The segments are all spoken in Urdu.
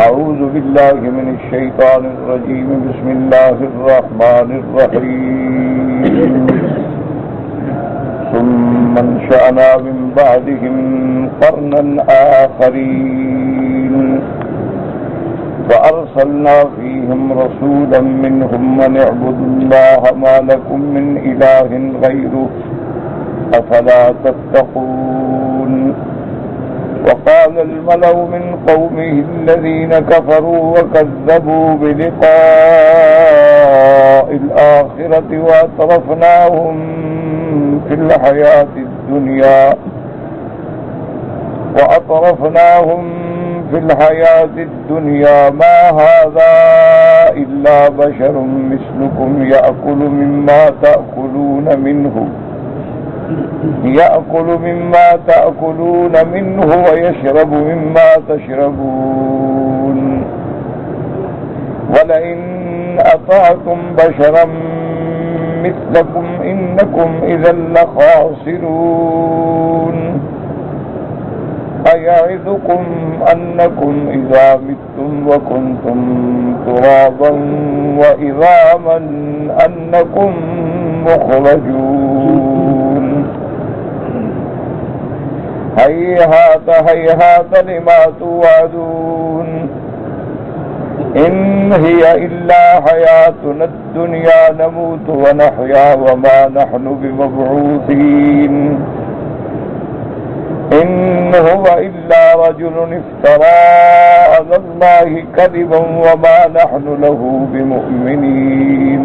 أعوذ بالله من الشيطان الرجيم بسم الله الرحمن الرحيم ثم انشأنا من بعدهم قرنا آخرين فأرسلنا فيهم رسولا منهم أن اعبدوا الله ما لكم من إله غيره أفلا تتقون وقال الملأ من قومه الذين كفروا وكذبوا بلقاء الآخرة وأترفناهم في الحياة الدنيا ما هذا إلا بشر مثلكم يأكل مما تأكلون منه ويشرب مما تشربون ولئن أطعتم بشرا مثلكم إنكم إذا لخاسرون أيعظكم أنكم إذا متم وكنتم ترابا وعظاما أنكم مخرجون هيهات هيهات لما توعدون إن هي إلا حياتنا الدنيا نموت ونحيا وما نحن بمبعوثين إن هو إلا رجل افترى على الله كذبا وما نحن له بمؤمنين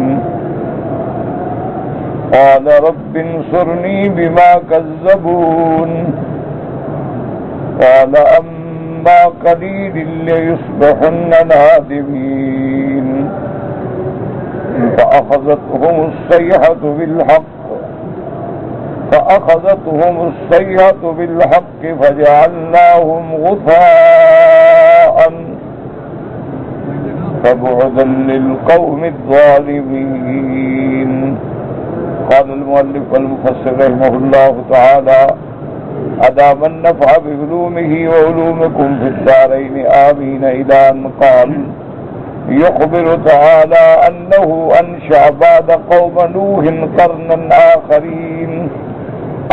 قال رب انصرني بما كذبون قال أما قليل ليصبحن نادمين فأخذتهم الصيحة بالحق فجعلناهم غثاء فبعدا للقوم الظالمين. قال المؤلف والمفسر رحمه الله تعالى أدام النفع بعلومه وعلومكم في الدارين آمين إلى أن قال يخبر تعالى أنه أنشأ بعد قوم نوح قرنا آخرين.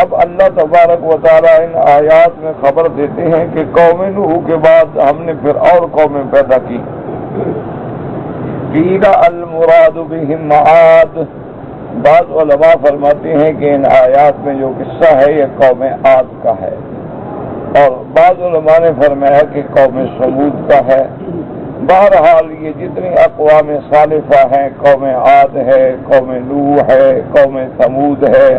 اب اللہ تبارک و تعالیٰ ان آیات میں خبر دیتے ہیں کہ قوم نوح کے بعد ہم نے پھر اور قومیں پیدا کی. قیل المراد بہم عاد. بعض علماء فرماتے ہیں کہ ان آیات میں جو قصہ ہے یہ قوم عاد کا ہے، اور بعض علماء نے فرمایا کہ قوم ثمود کا ہے. بہرحال یہ جتنی اقوام صالحہ ہیں، قوم عاد ہے، قوم نوح ہے، قوم ثمود ہے،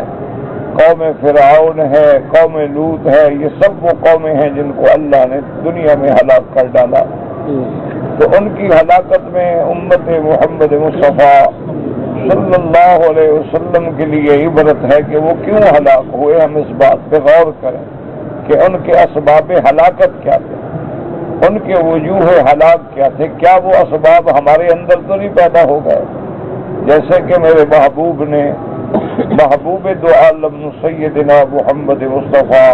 قوم فرعون ہے، قوم لوط ہے، یہ سب وہ قومیں ہیں جن کو اللہ نے دنیا میں ہلاک کر ڈالا. تو ان کی ہلاکت میں امت محمد مصطفیٰ صلی اللہ علیہ وسلم کے لیے عبرت ہے کہ وہ کیوں ہلاک ہوئے. ہم اس بات پہ غور کریں کہ ان کے اسباب ہلاکت کیا تھے، ان کے وجوہ ہلاک کیا تھے. کیا وہ اسباب ہمارے اندر تو نہیں پیدا ہو گئے؟ جیسے کہ میرے محبوب دو عالم سیدنا محمد مصطفیٰ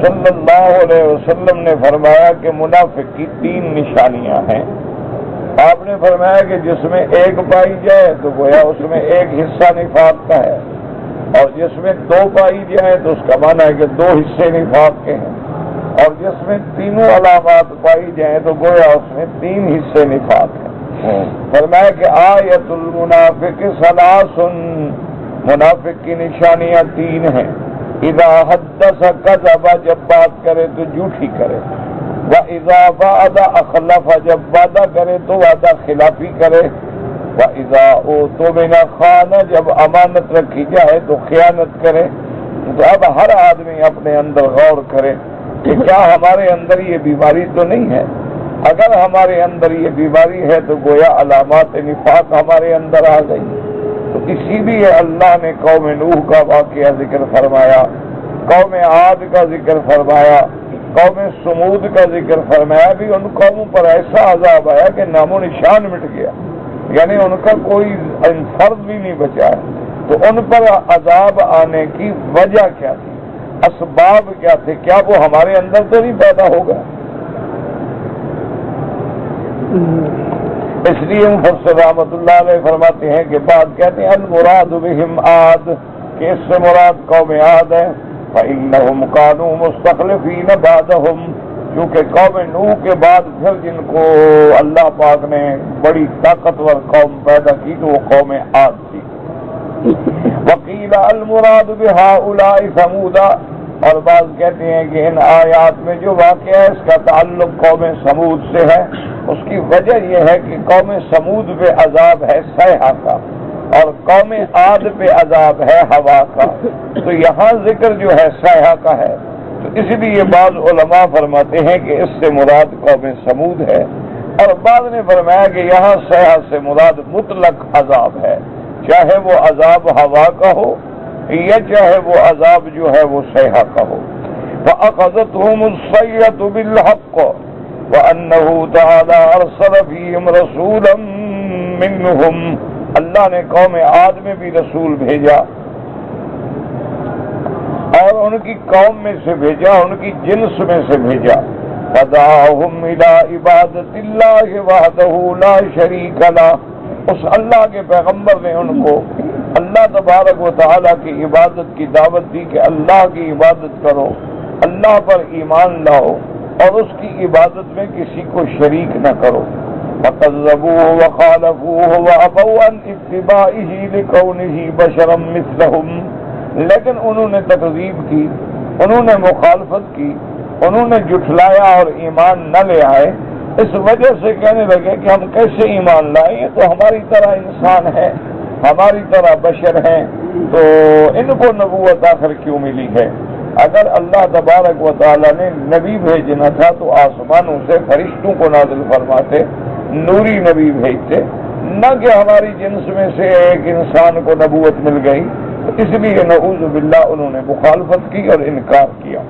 صلی اللہ علیہ وسلم نے فرمایا کہ منافق کی 3 نشانیاں ہیں. آپ نے فرمایا کہ جس میں ایک پائی جائے تو گویا اس میں ایک حصہ نفاق کا ہے، اور جس میں 2 پائی جائے تو اس کا معنی ہے کہ 2 حصے نفاق کے ہیں، اور جس میں تینوں علامات پائی جائیں تو گویا اس میں 3 حصے نفاق ہیں. فرمایا کہ آیت المنافق ثلاث. منافق کی نشانیاں 3 ہیں. اذا حدث کذب، جب بات کرے تو جھوٹی کرے. وَإِذَا وَعَدَ أَخْلَفَ، جب وعدہ کرے تو وعدہ خلافی کرے. وَإِذَا اؤْتُمِنَ خَانَ، جب امانت رکھی جائے تو خیانت کرے. تو اب ہر آدمی اپنے اندر غور کرے کہ کیا ہمارے اندر یہ بیماری تو نہیں ہے. اگر ہمارے اندر یہ بیماری ہے تو گویا علامات نفاق ہمارے اندر آ گئی. تو اسی لیے اللہ نے قوم نوح کا واقعہ ذکر فرمایا، قوم عاد کا ذکر فرمایا، قوم ثمود کا ذکر فرمایا. بھی ان قوموں پر ایسا عذاب آیا کہ نام و نشان مٹ گیا، یعنی ان کا کوئی فرد بھی نہیں بچا ہے. تو ان پر عذاب آنے کی وجہ کیا تھی، اسباب کیا تھے؟ کیا وہ ہمارے اندر تو نہیں پیدا ہوگا؟ اس لیے مفسر رحمۃ اللہ علیہ فرماتے ہیں کہ بعد کہتے ہیں المراد بہم عاد، کہ اس سے مراد قوم عاد ہے، فإنهم كانوا مستخلفین بعدهم، کیونکہ قوم نوح کے بعد پھر جن کو اللہ پاک نے بڑی طاقتور قوم پیدا کی تو وہ قوم عاد تھی۔ وقیل المراد بہؤلاء ثمود، اور بعض کہتے ہیں کہ ان آیات میں جو واقعہ ہے اس کا تعلق قوم سمود سے ہے۔ اس کی وجہ یہ ہے کہ قوم سمود پہ عذاب ہے صیحہ کا اور قوم عاد پہ عذاب ہے ہوا کا، تو یہاں ذکر جو ہے صیحہ کا ہے، تو اس لیے بعض علماء فرماتے ہیں کہ اس سے مراد قوم سمود ہے، اور بعض نے فرمایا کہ یہاں صیحہ سے مراد مطلق عذاب ہے، چاہے وہ عذاب ہوا کا ہو یا چاہے وہ عذاب جو ہے وہ صیحہ کا ہو۔ فَأَخَذَتْهُمُ الصَّيْحَةُ بِالْحَقِّ وَأَنَّهُ تَعَالَىٰ أَرْسَلَ فِيهِمْ رَسُولًا مِّنْهُمْ، اللہ نے قوم عاد میں بھی رسول بھیجا اور ان کی قوم میں سے بھیجا، ان کی جنس میں سے بھیجا۔ فَدَعَاهُمْ إِلَىٰ عِبَادَةِ اللَّهِ وَحْدَهُ لَا شَرِيكَ لَهُ، اس اللہ کے پیغمبر نے ان کو اللہ تبارک و تعالیٰ کی عبادت کی دعوت دی کہ اللہ کی عبادت کرو، اللہ پر ایمان لاؤ اور اس کی عبادت میں کسی کو شریک نہ کرو۔ فَكَذَّبُوهُ وَخَالَفُوهُ وَأَبَوْا عَنْ اتِّبَاعِهِ لِكَوْنِهِ بَشَرًا مِثْلَهُمْ، لیکن انہوں نے تکذیب کی، انہوں نے مخالفت کی، انہوں نے جھٹلایا اور ایمان نہ لے آئے، اس وجہ سے کہنے لگے کہ ہم کیسے ایمان لائیں، یہ تو ہماری طرح انسان ہے، ہماری طرح بشر ہیں، تو ان کو نبوت آخر کیوں ملی ہے؟ اگر اللہ تبارک و تعالیٰ نے نبی بھیجنا تھا تو آسمانوں سے فرشتوں کو نازل فرماتے، نوری نبی بھیجتے، نہ کہ ہماری جنس میں سے ایک انسان کو نبوت مل گئی، تو اس لیے نعوذ باللہ انہوں نے مخالفت کی اور انکار کیا۔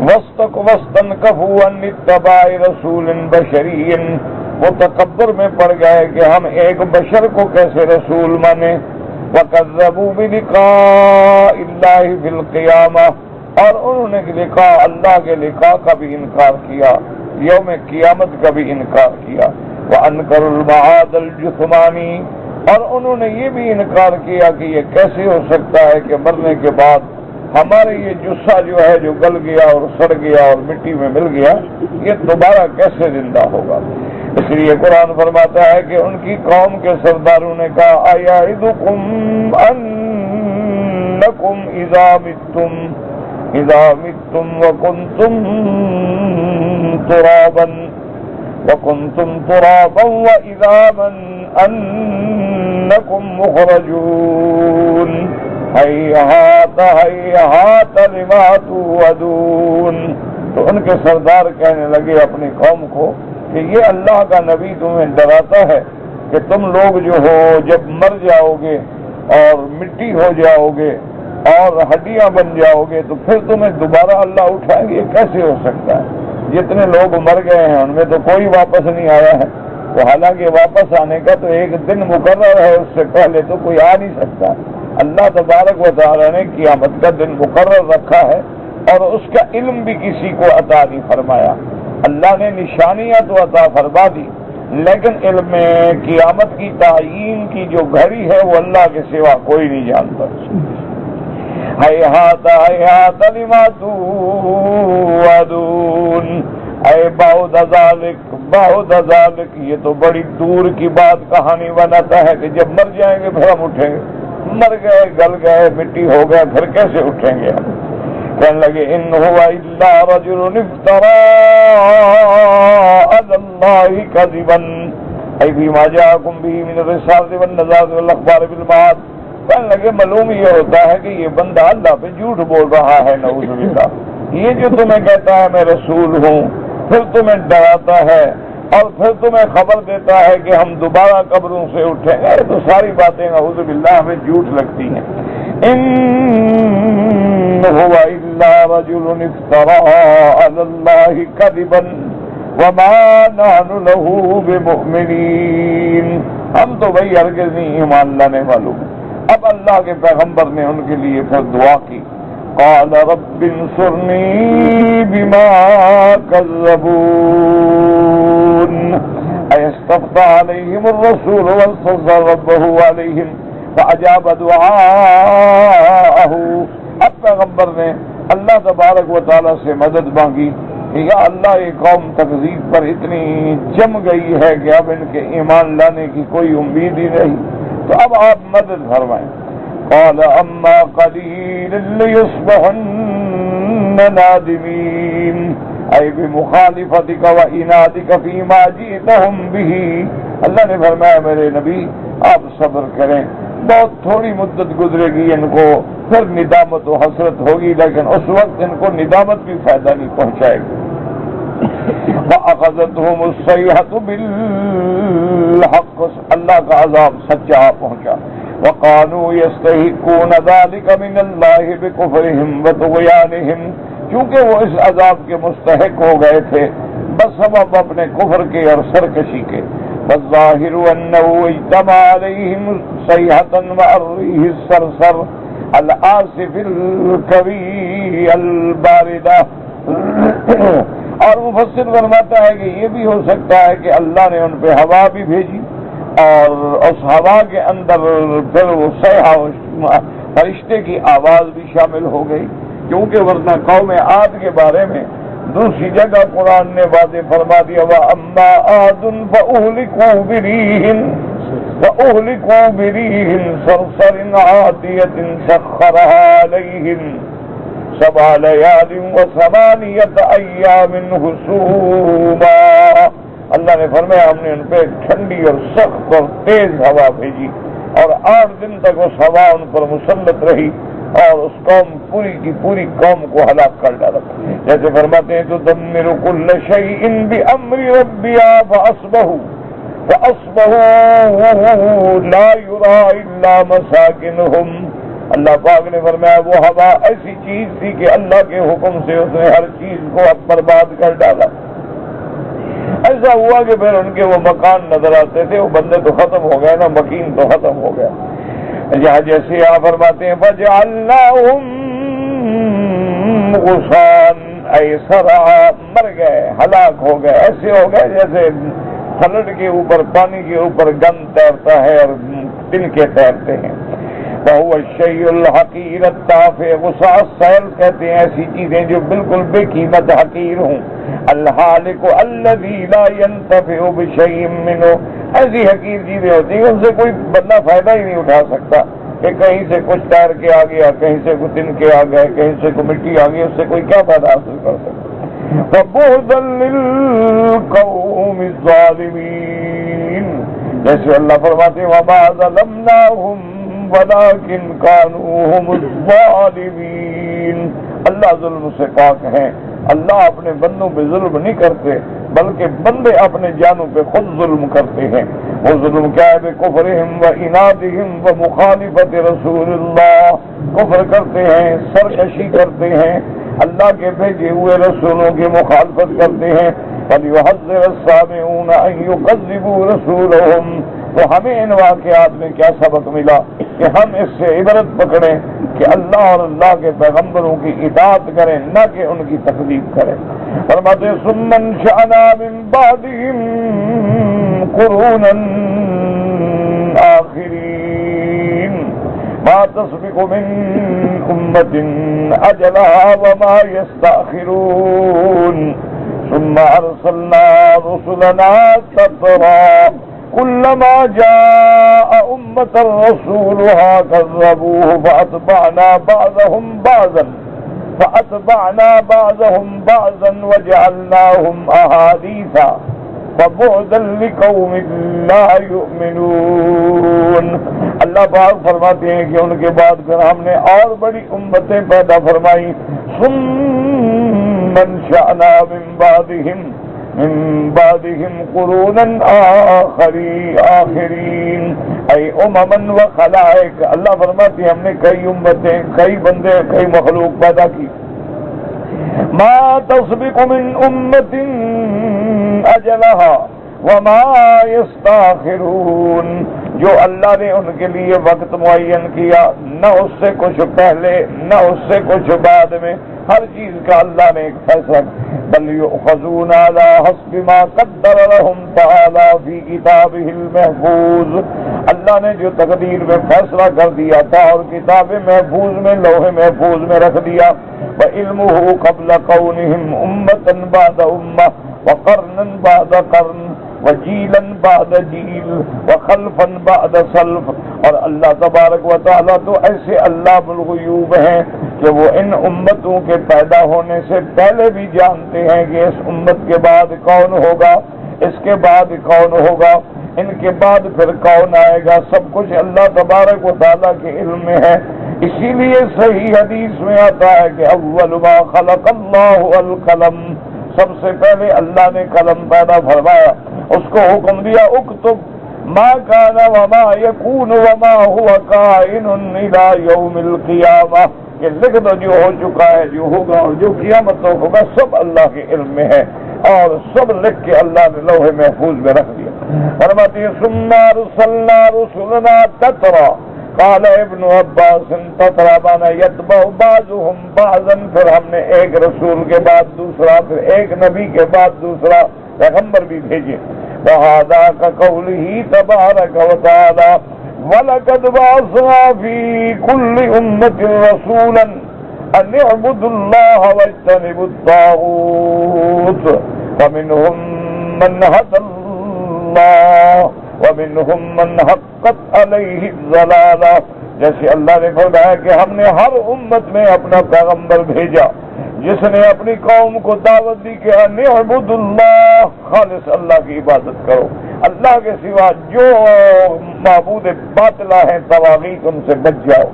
وَاسْتَنْكَفُوا عَنِ اتِّبَاعِ رَسُولٍ بَشَرِيٍّ، وہ تکبر میں پڑ گئے کہ ہم ایک بشر کو کیسے رسول مانے۔ وَكَذَّبُوا بِلِقَاءِ اللَّهِ فِي الْقِيَامَةِ، اور انہوں نے لقاء اللہ کے لقاء کا بھی انکار کیا، یوم قیامت کا بھی انکار کیا۔ وَأَنكَرُوا الْمَعَادَ الْجُثْمَانِي، اور انہوں نے یہ بھی انکار کیا کہ یہ کیسے ہو سکتا ہے کہ مرنے کے بعد ہمارے یہ جثہ جو ہے جو گل گیا اور سڑ گیا اور مٹی میں مل گیا، یہ دوبارہ کیسے زندہ ہوگا؟ اس لیے قرآن فرماتا ہے کہ ان کی قوم کے سرداروں نے کہا أَيَعِدُكُمْ أَنَّكُمْ إِذَا مِتُّمْ وَكُنْتُمْ تُرَابًا وَإِذَا أَنَّكُمْ مُخْرَجُونَ هَيْهَاتَ هَيْهَاتَ لِمَا تُوعَدُونَ، تو ان کے سردار کہنے لگے اپنی قوم کو کہ یہ اللہ کا نبی تمہیں ڈراتا ہے کہ تم لوگ جو ہو جب مر جاؤ گے اور مٹی ہو جاؤ گے اور ہڈیاں بن جاؤ گے تو پھر تمہیں دوبارہ اللہ اٹھائیں گے، یہ کیسے ہو سکتا ہے؟ جتنے لوگ مر گئے ہیں ان میں تو کوئی واپس نہیں آیا ہے، تو حالانکہ واپس آنے کا تو ایک دن مقرر ہے، اس سے پہلے تو کوئی آ نہیں سکتا۔ اللہ تبارک و تعالیٰ نے قیامت کا دن مقرر رکھا ہے اور اس کا علم بھی کسی کو عطا نہیں فرمایا۔ اللہ نے نشانیاں تو عطا فرما دی، لیکن علم قیامت کی تعیین کی جو گھڑی ہے وہ اللہ کے سوا کوئی نہیں جانتا۔ ہیہات ہیہات لما توعدون، اے بعد ذالک، یہ تو بڑی دور کی بات کہانی بناتا ہے کہ جب مر جائیں گے پھر ہم اٹھیں گے، مر گئے گل گئے مٹی ہو گئے پھر کیسے اٹھیں گے ہم؟ کہنے لگے ان هو الا رجل افترى على الله كذبا اي بما جاءكم به من الرسالة والنذار والاخبار بالبعث، کہنے لگے معلوم یہ ہوتا ہے کہ یہ بندہ اللہ پہ جھوٹ بول رہا ہے، نعوذ باللہ۔ یہ جو تمہیں کہتا ہے میں رسول ہوں، پھر تمہیں ڈراتا ہے اور پھر تمہیں خبر دیتا ہے کہ ہم دوبارہ قبروں سے اٹھیں گے، تو ساری باتیں نعوذ باللہ ہمیں جھوٹ لگتی ہیں۔ ان هو الا رجل افترى على الله كذبا وما نحن له بمؤمنين، ہم تو بھائی ہرگز نہیں ایمان لانے والوں۔ اب اللہ کے پیغمبر نے ان کے لیے پھر دعا کی، قال رب انصرنی بما كذبون، فاستفتح عليهم الرسول واستغفر ربه عليهم فأجاب دعاءه. اب پیغمبر نے اللہ تبارک و تعالیٰ سے مدد مانگی کہ یا اللہ یہ قوم تکذیب پر اتنی جم گئی ہے کہ اب ان کے ایمان لانے کی کوئی امید ہی نہیں، تو اب آپ مدد فرمائیں. قال اما قلیل لیصبحن نادمین اے بمخالفتک و عنادک فیما جئتہم بہ. اللہ نے فرمایا میرے نبی آپ صبر کریں، بہت تھوڑی مدت گزرے گی، ان کو پھر ندامت و حسرت ہوگی، لیکن اس وقت ان کو ندامت بھی فائدہ نہیں پہنچائے گی. وَأَخَذَتْهُمُ الصَّيْحَةُ بِالْحَقِّ، اللہ کا عذاب سچا پہنچا. وَقَالُوا يَسْتَحِقُّونَ ذَلِكَ مِنَ اللَّهِ بِكُفْرِهِمْ وَطُغْيَانِهِمْ، چونکہ وہ اس عذاب کے مستحق ہو گئے تھے بس سبب اپنے کفر کے اور سرکشی کے. وَالظَّاهِرُ أَنَّهُ اجْتَمَعَ عَلَيْهِمْ صَيْحَةً وَالرِّيحِ الصَّرْصَرِ الْعَاصِفِ الْقَوِيِّ الْبَارِدَةِ. اور مفسر فرماتا ہے کہ یہ بھی ہو سکتا ہے کہ اللہ نے ان پہ ہوا بھی بھیجی اور اس ہوا کے اندر پھر وہ صیحہ فرشتے کی آواز بھی شامل ہو گئی، کیونکہ ورنہ قوم عاد کے بارے میں دوسری جگہ قرآن نے واضح فرما دیا وَأَمَّا عَادٌ فَأُهْلِكُوا بِرِيحٍ صَرْصَرٍ عَاتِيَةٍ سَخَّرَهَا عَلَيْهِمْ 7 لَيَالٍ و8 أَيَّامٍ حُسُومًا. اللہ نے فرمایا ہم نے ان پہ ٹھنڈی اور سخت اور تیز ہوا بھیجی اور 8 دن تک اس ہوا ان پر مسلط رہی اور اس قوم پوری کی پوری قوم کو ہلاک کر ڈالا. جیسے فرماتے ہیں تدمر كل شيء بأمر ربها فأصبحوا لا يرى إلا مساكنهم. اللہ پاک نے فرمایا وہ ہوا ایسی چیز تھی کہ اللہ کے حکم سے اس نے ہر چیز کو اب برباد کر ڈالا. ایسا ہوا کہ پھر ان کے وہ مکان نظر آتے تھے، وہ بندے تو ختم ہو گئے نا، مکین تو ختم ہو گیا. جہاں جیسے آپ فرماتے ہیں فَجَعَلْنَاهُمْ غُثَاءً اَيْ صَرْعًا، مر گئے، ہلاک ہو گئے، ایسے ہو گئے جیسے فلٹ کے اوپر پانی کے اوپر گند تیرتا ہے اور تنکے تیرتے ہیں. وَهُوَ الشَّيْءُ الْحَقِيرُ التَّافِهُ، غُثَاء السَّيْلِ کہتے ہیں ایسی چیزیں جو بالکل بے قیمت حقیر ہوں. الْحَالِقُ الَّذِي لَا يَنْتَفِعُ بِشَيْءٍ مِّنْهُ، ایسی حقیر چیزیں ہوتی ہیں ان سے کوئی بندہ فائدہ ہی نہیں اٹھا سکتا کہ کہیں سے کچھ تیر کے آ گیا، کہیں سے کچھ تن کے آ گئے، کہیں سے کوئی مٹی آ گئی، اس سے کوئی کیا فائدہ حاصل کر سکتا. فَبُعْدًا لِلْقَوْمِ الظَّالِمِينَ، جیسے اللہ فرماتے ہیں وَمَا ظَلَمْنَاهُمْ وَلَٰكِنْ كَانُوا هُمُ الظَّالِمِينَ. اللہ ظلم سے پاک ہیں، اللہ اپنے بندوں پہ ظلم نہیں کرتے بلکہ بندے اپنے جانوں پہ خود ظلم کرتے ہیں. وہ ظلم کیا ہے؟ بِكُفْرِهِمْ وَإِنَادِهِمْ وَمُخَالِفَةِ رَسُولِ اللَّهِ، کفر کرتے ہیں، سرکشی کرتے ہیں، اللہ کے بھیجے ہوئے رسولوں کی مخالفت کرتے ہیں. فَلْيُحَذِّرِ السَّامِعُونَ أَن يُكَذِّبُوا رَسُولَهُمْ. تو ہمیں ان واقعات میں کیا سبق ملا کہ ہم اس سے عبرت پکڑیں کہ اللہ اور اللہ کے پیغمبروں کی اطاعت کریں، نہ کہ ان کی تکذیب کریں. فرماتے ہیں ثُمَّ انشَأْنَا مِن بَعْدِهِمْ قُرُونًا آخِرِينَ مَا تَسْبِقُ مِنْ أُمَّةٍ أَجَلَهَا وَمَا يَسْتَأْخِرُونَ ثُمَّ أَرْسَلْنَا رُسُلَنَا تَتْرَىٰ كُلَّمَا جَاءَ أُمَّةً رَّسُولُهَا كَذَّبُوهُ فَأَتْبَعْنَا بَعْضَهُمْ بَعْضًا وَجَعَلْنَاهُمْ أَحَادِيثَ فَبُعْدًا لِقَوْمٍ لَّا يُؤْمِنُونَ. اللہ پاک فرماتے ہیں کہ ان کے بعد پھر ہم نے اور بڑی امتیں پیدا فرمائی. ثُمَّ انشَأْنَا مِن بعدهم قرونا آخرین اے امما وخلائق. اللہ فرماتے ہیں ہم نے کئی امتیں، کئی بندے، کئی مخلوق پیدا کی. ما تسبق من امت اجلها وما يستاخرون، جو اللہ نے ان کے لیے وقت معین کیا نہ اس سے کچھ پہلے نہ اس سے کچھ بعد میں. ہر چیز کا اللہ نے ایک فیصلہ بل یؤخذون علی حسب ما قدر لهم تعالی فی کتابہ المحفوظ، اللہ نے جو تقدیر میں فیصلہ کر دیا تھا اور کتاب محفوظ میں لوح محفوظ میں رکھ دیا، وعلمہ قبل کونہم امۃ بعد امہ وقرنا بعد قرن وجیلا بعد جیل وخلفا بعد سلف، اور اللہ تبارک و تعالیٰ تو ایسے علام الغیوب ہیں کہ وہ ان امتوں کے پیدا ہونے سے پہلے بھی جانتے ہیں کہ اس امت کے بعد کون ہوگا، اس کے بعد کون ہوگا، ان کے بعد پھر کون آئے گا، سب کچھ اللہ تبارک و تعالیٰ کے علم میں ہے۔ اسی لیے صحیح حدیث میں آتا ہے کہ اول ما خلق اللہ القلم، سب سے پہلے اللہ نے قلم پیدا فرمایا، اس کو حکم دیا اکتب ما کان وما یکون وما هو کائن الی یوم القیامہ، کہ لکھ دو جو ہو چکا ہے، جو ہوگا اور جو قیامت تک ہوگا، سب اللہ کے علم میں ہے، اور سب لکھ کے اللہ نے لوح محفوظ میں رکھ دیا۔ فرماتے ہیں ثم ارسلنا رسلنا تترا، قال ابن عباس تترا مانا یتبع بعضهم بعضا، پھر ہم نے ایک رسول کے بعد دوسرا، پھر ایک نبی کے بعد دوسرا پیغمبر بھی بھیجے۔ وہذا كقوله تبارك وتعالى وَلَقَدْ بَعَثْنَا فِي كُلِّ أُمَّةٍ رَسُولًا أَنِ اعْبُدُوا اللَّهَ وَاجْتَنِبُوا الطَّاغُوتَ فَمِنْهُمْ مَنْ هَدَى اللَّهُ وَمِنْهُمْ مَنْ حَقَّتْ عَلَيْهِ الضَّلَالَةُ، جیسے اللہ نے فرمایا کہ ہم نے ہر امت میں اپنا پیغمبر بھیجا جس نے اپنی قوم کو دعوت دی کہ ان اعبدوا اللہ، خالص اللہ کی عبادت کرو، اللہ کے سوا جو معبود باطلہ ہیں طواغیت ان سے بچ جاؤ۔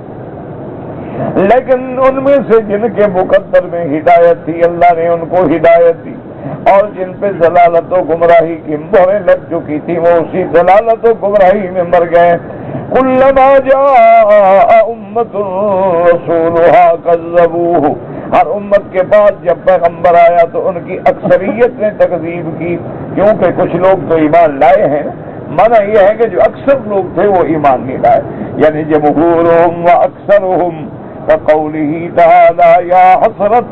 لیکن ان میں سے جن کے مقدر میں ہدایت تھی اللہ نے ان کو ہدایت دی، اور جن پہ ضلالت و گمراہی کی مہریں لگ چکی تھی وہ اسی ضلالت و گمراہی میں مر گئے۔ کلما جاء امۃ رسولھا کذبوہ، ہر امت کے بعد جب پیغمبر آیا تو ان کی اکثریت نے تکذیب کی، کیونکہ کچھ لوگ تو ایمان لائے ہیں، معنی یہ ہے کہ جو اکثر لوگ تھے وہ ایمان نہیں لائے، یعنی جمہورہم و اکثرہم کقولہ تعالی یا حسرۃ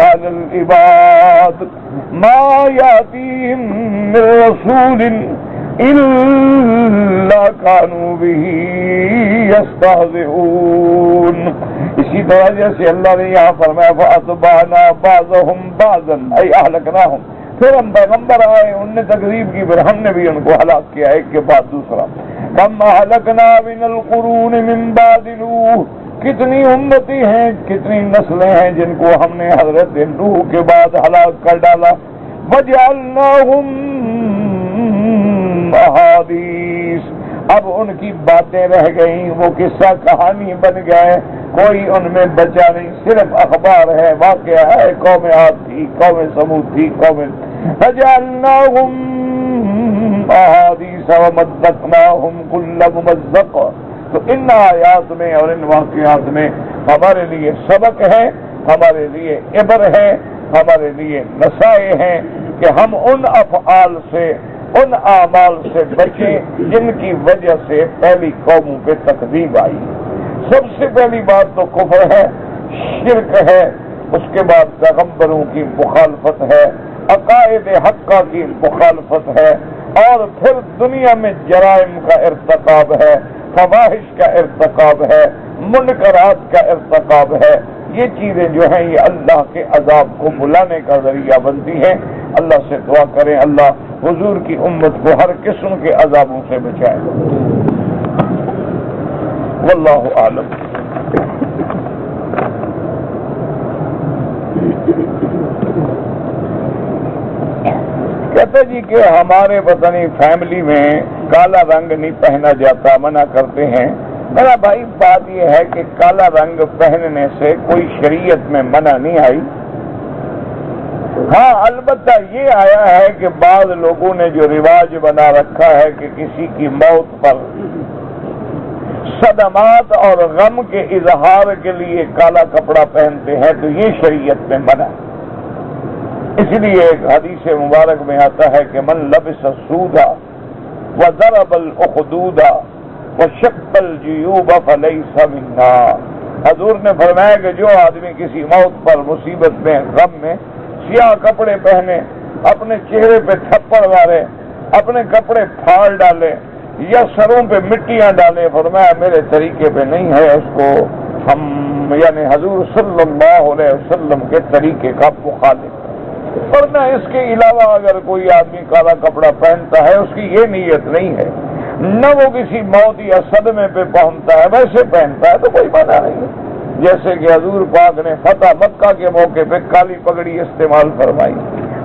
علی العباد ما یاتیہم من رسول الا كانوا به يستهزئون۔ اسی طرح جیسے اللہ نے یہاں فرمایا فَأَتْبَعْنَا بَعْضَهُمْ بَعْضًا أَيْ أَهْلَكْنَاهُمْ، پھر ہم پیغمبر آئے ان نے تکذیب کی، پھر ہم نے بھی ان کو ہلاک کیا ایک کے بعد دوسرا۔ كَمْ أَهْلَكْنَا مِنَ الْقُرُونِ مِنْ بَعْدِ نُوحٍ، کتنی امتی ہیں کتنی نسلیں ہیں جن کو ہم نے حضرت نوح کے بعد ہلاک کر ڈالا۔ وَجَعَلْنَاهُمْ احادیث، اب ان کی باتیں رہ گئیں، وہ قصہ کہانی بن گئے، کوئی ان میں بچا نہیں، صرف اخبار ہے، واقعہ ہے، قوم عاد تھی، قوم ثمود تھی، قوم فجعلناہم احادیث ومزقناہم کل ممزق۔ تو ان آیات میں اور ان واقعات میں ہمارے لیے سبق ہے، ہمارے لیے عبر ہے، ہمارے لیے نصائح ہیں کہ ہم ان افعال سے ان اعمال سے بچیں جن کی وجہ سے پہلی قوموں پہ تکذیب آئی۔ سب سے پہلی بات تو کفر ہے، شرک ہے، اس کے بعد پیغمبروں کی مخالفت ہے، عقائد حقہ کی مخالفت ہے، اور پھر دنیا میں جرائم کا ارتکاب ہے، فواحش کا ارتکاب ہے، منکرات کا ارتکاب ہے۔ یہ چیزیں جو ہیں یہ اللہ کے عذاب کو بلانے کا ذریعہ بنتی ہیں۔ اللہ سے دعا کریں اللہ حضور کی امت کو ہر قسم کے عذابوں سے بچائے۔ واللہ اعلم۔ کہتے جی کہ ہمارے پتہ نہیں فیملی میں کالا رنگ نہیں پہنا جاتا، منع کرتے ہیں۔ میرا بھائی بات یہ ہے کہ کالا رنگ پہننے سے کوئی شریعت میں منع نہیں آئی، ہاں البتہ یہ آیا ہے کہ بعض لوگوں نے جو رواج بنا رکھا ہے کہ کسی کی موت پر صدمات اور غم کے اظہار کے لیے کالا کپڑا پہنتے ہیں، تو یہ شریعت میں منع ہے۔ اس لیے ایک حدیث مبارک میں آتا ہے کہ من لبس السودا وضرب الاخدودا وشق الجیوب فلیس منا، حضور نے فرمایا کہ جو آدمی کسی موت پر مصیبت میں غم میں سیاہ کپڑے پہنے، اپنے چہرے پہ تھپڑ مارے، اپنے کپڑے پھاڑ ڈالے یا سروں پہ مٹیاں ڈالے، فرمایا میرے طریقے پہ نہیں ہے، اس کو ہم یعنی حضور صلی اللہ علیہ وسلم کے طریقے کا مخالف، ورنہ اس کے علاوہ اگر کوئی آدمی کالا کپڑا پہنتا ہے اس کی یہ نیت نہیں ہے، نہ وہ کسی موت یا صدمے پہ پہنتا ہے، ویسے پہنتا ہے تو کوئی منع نہیں ہے۔ جیسے کہ حضور پاک نے فتح مکہ کے موقع پہ کالی پگڑی استعمال فرمائی،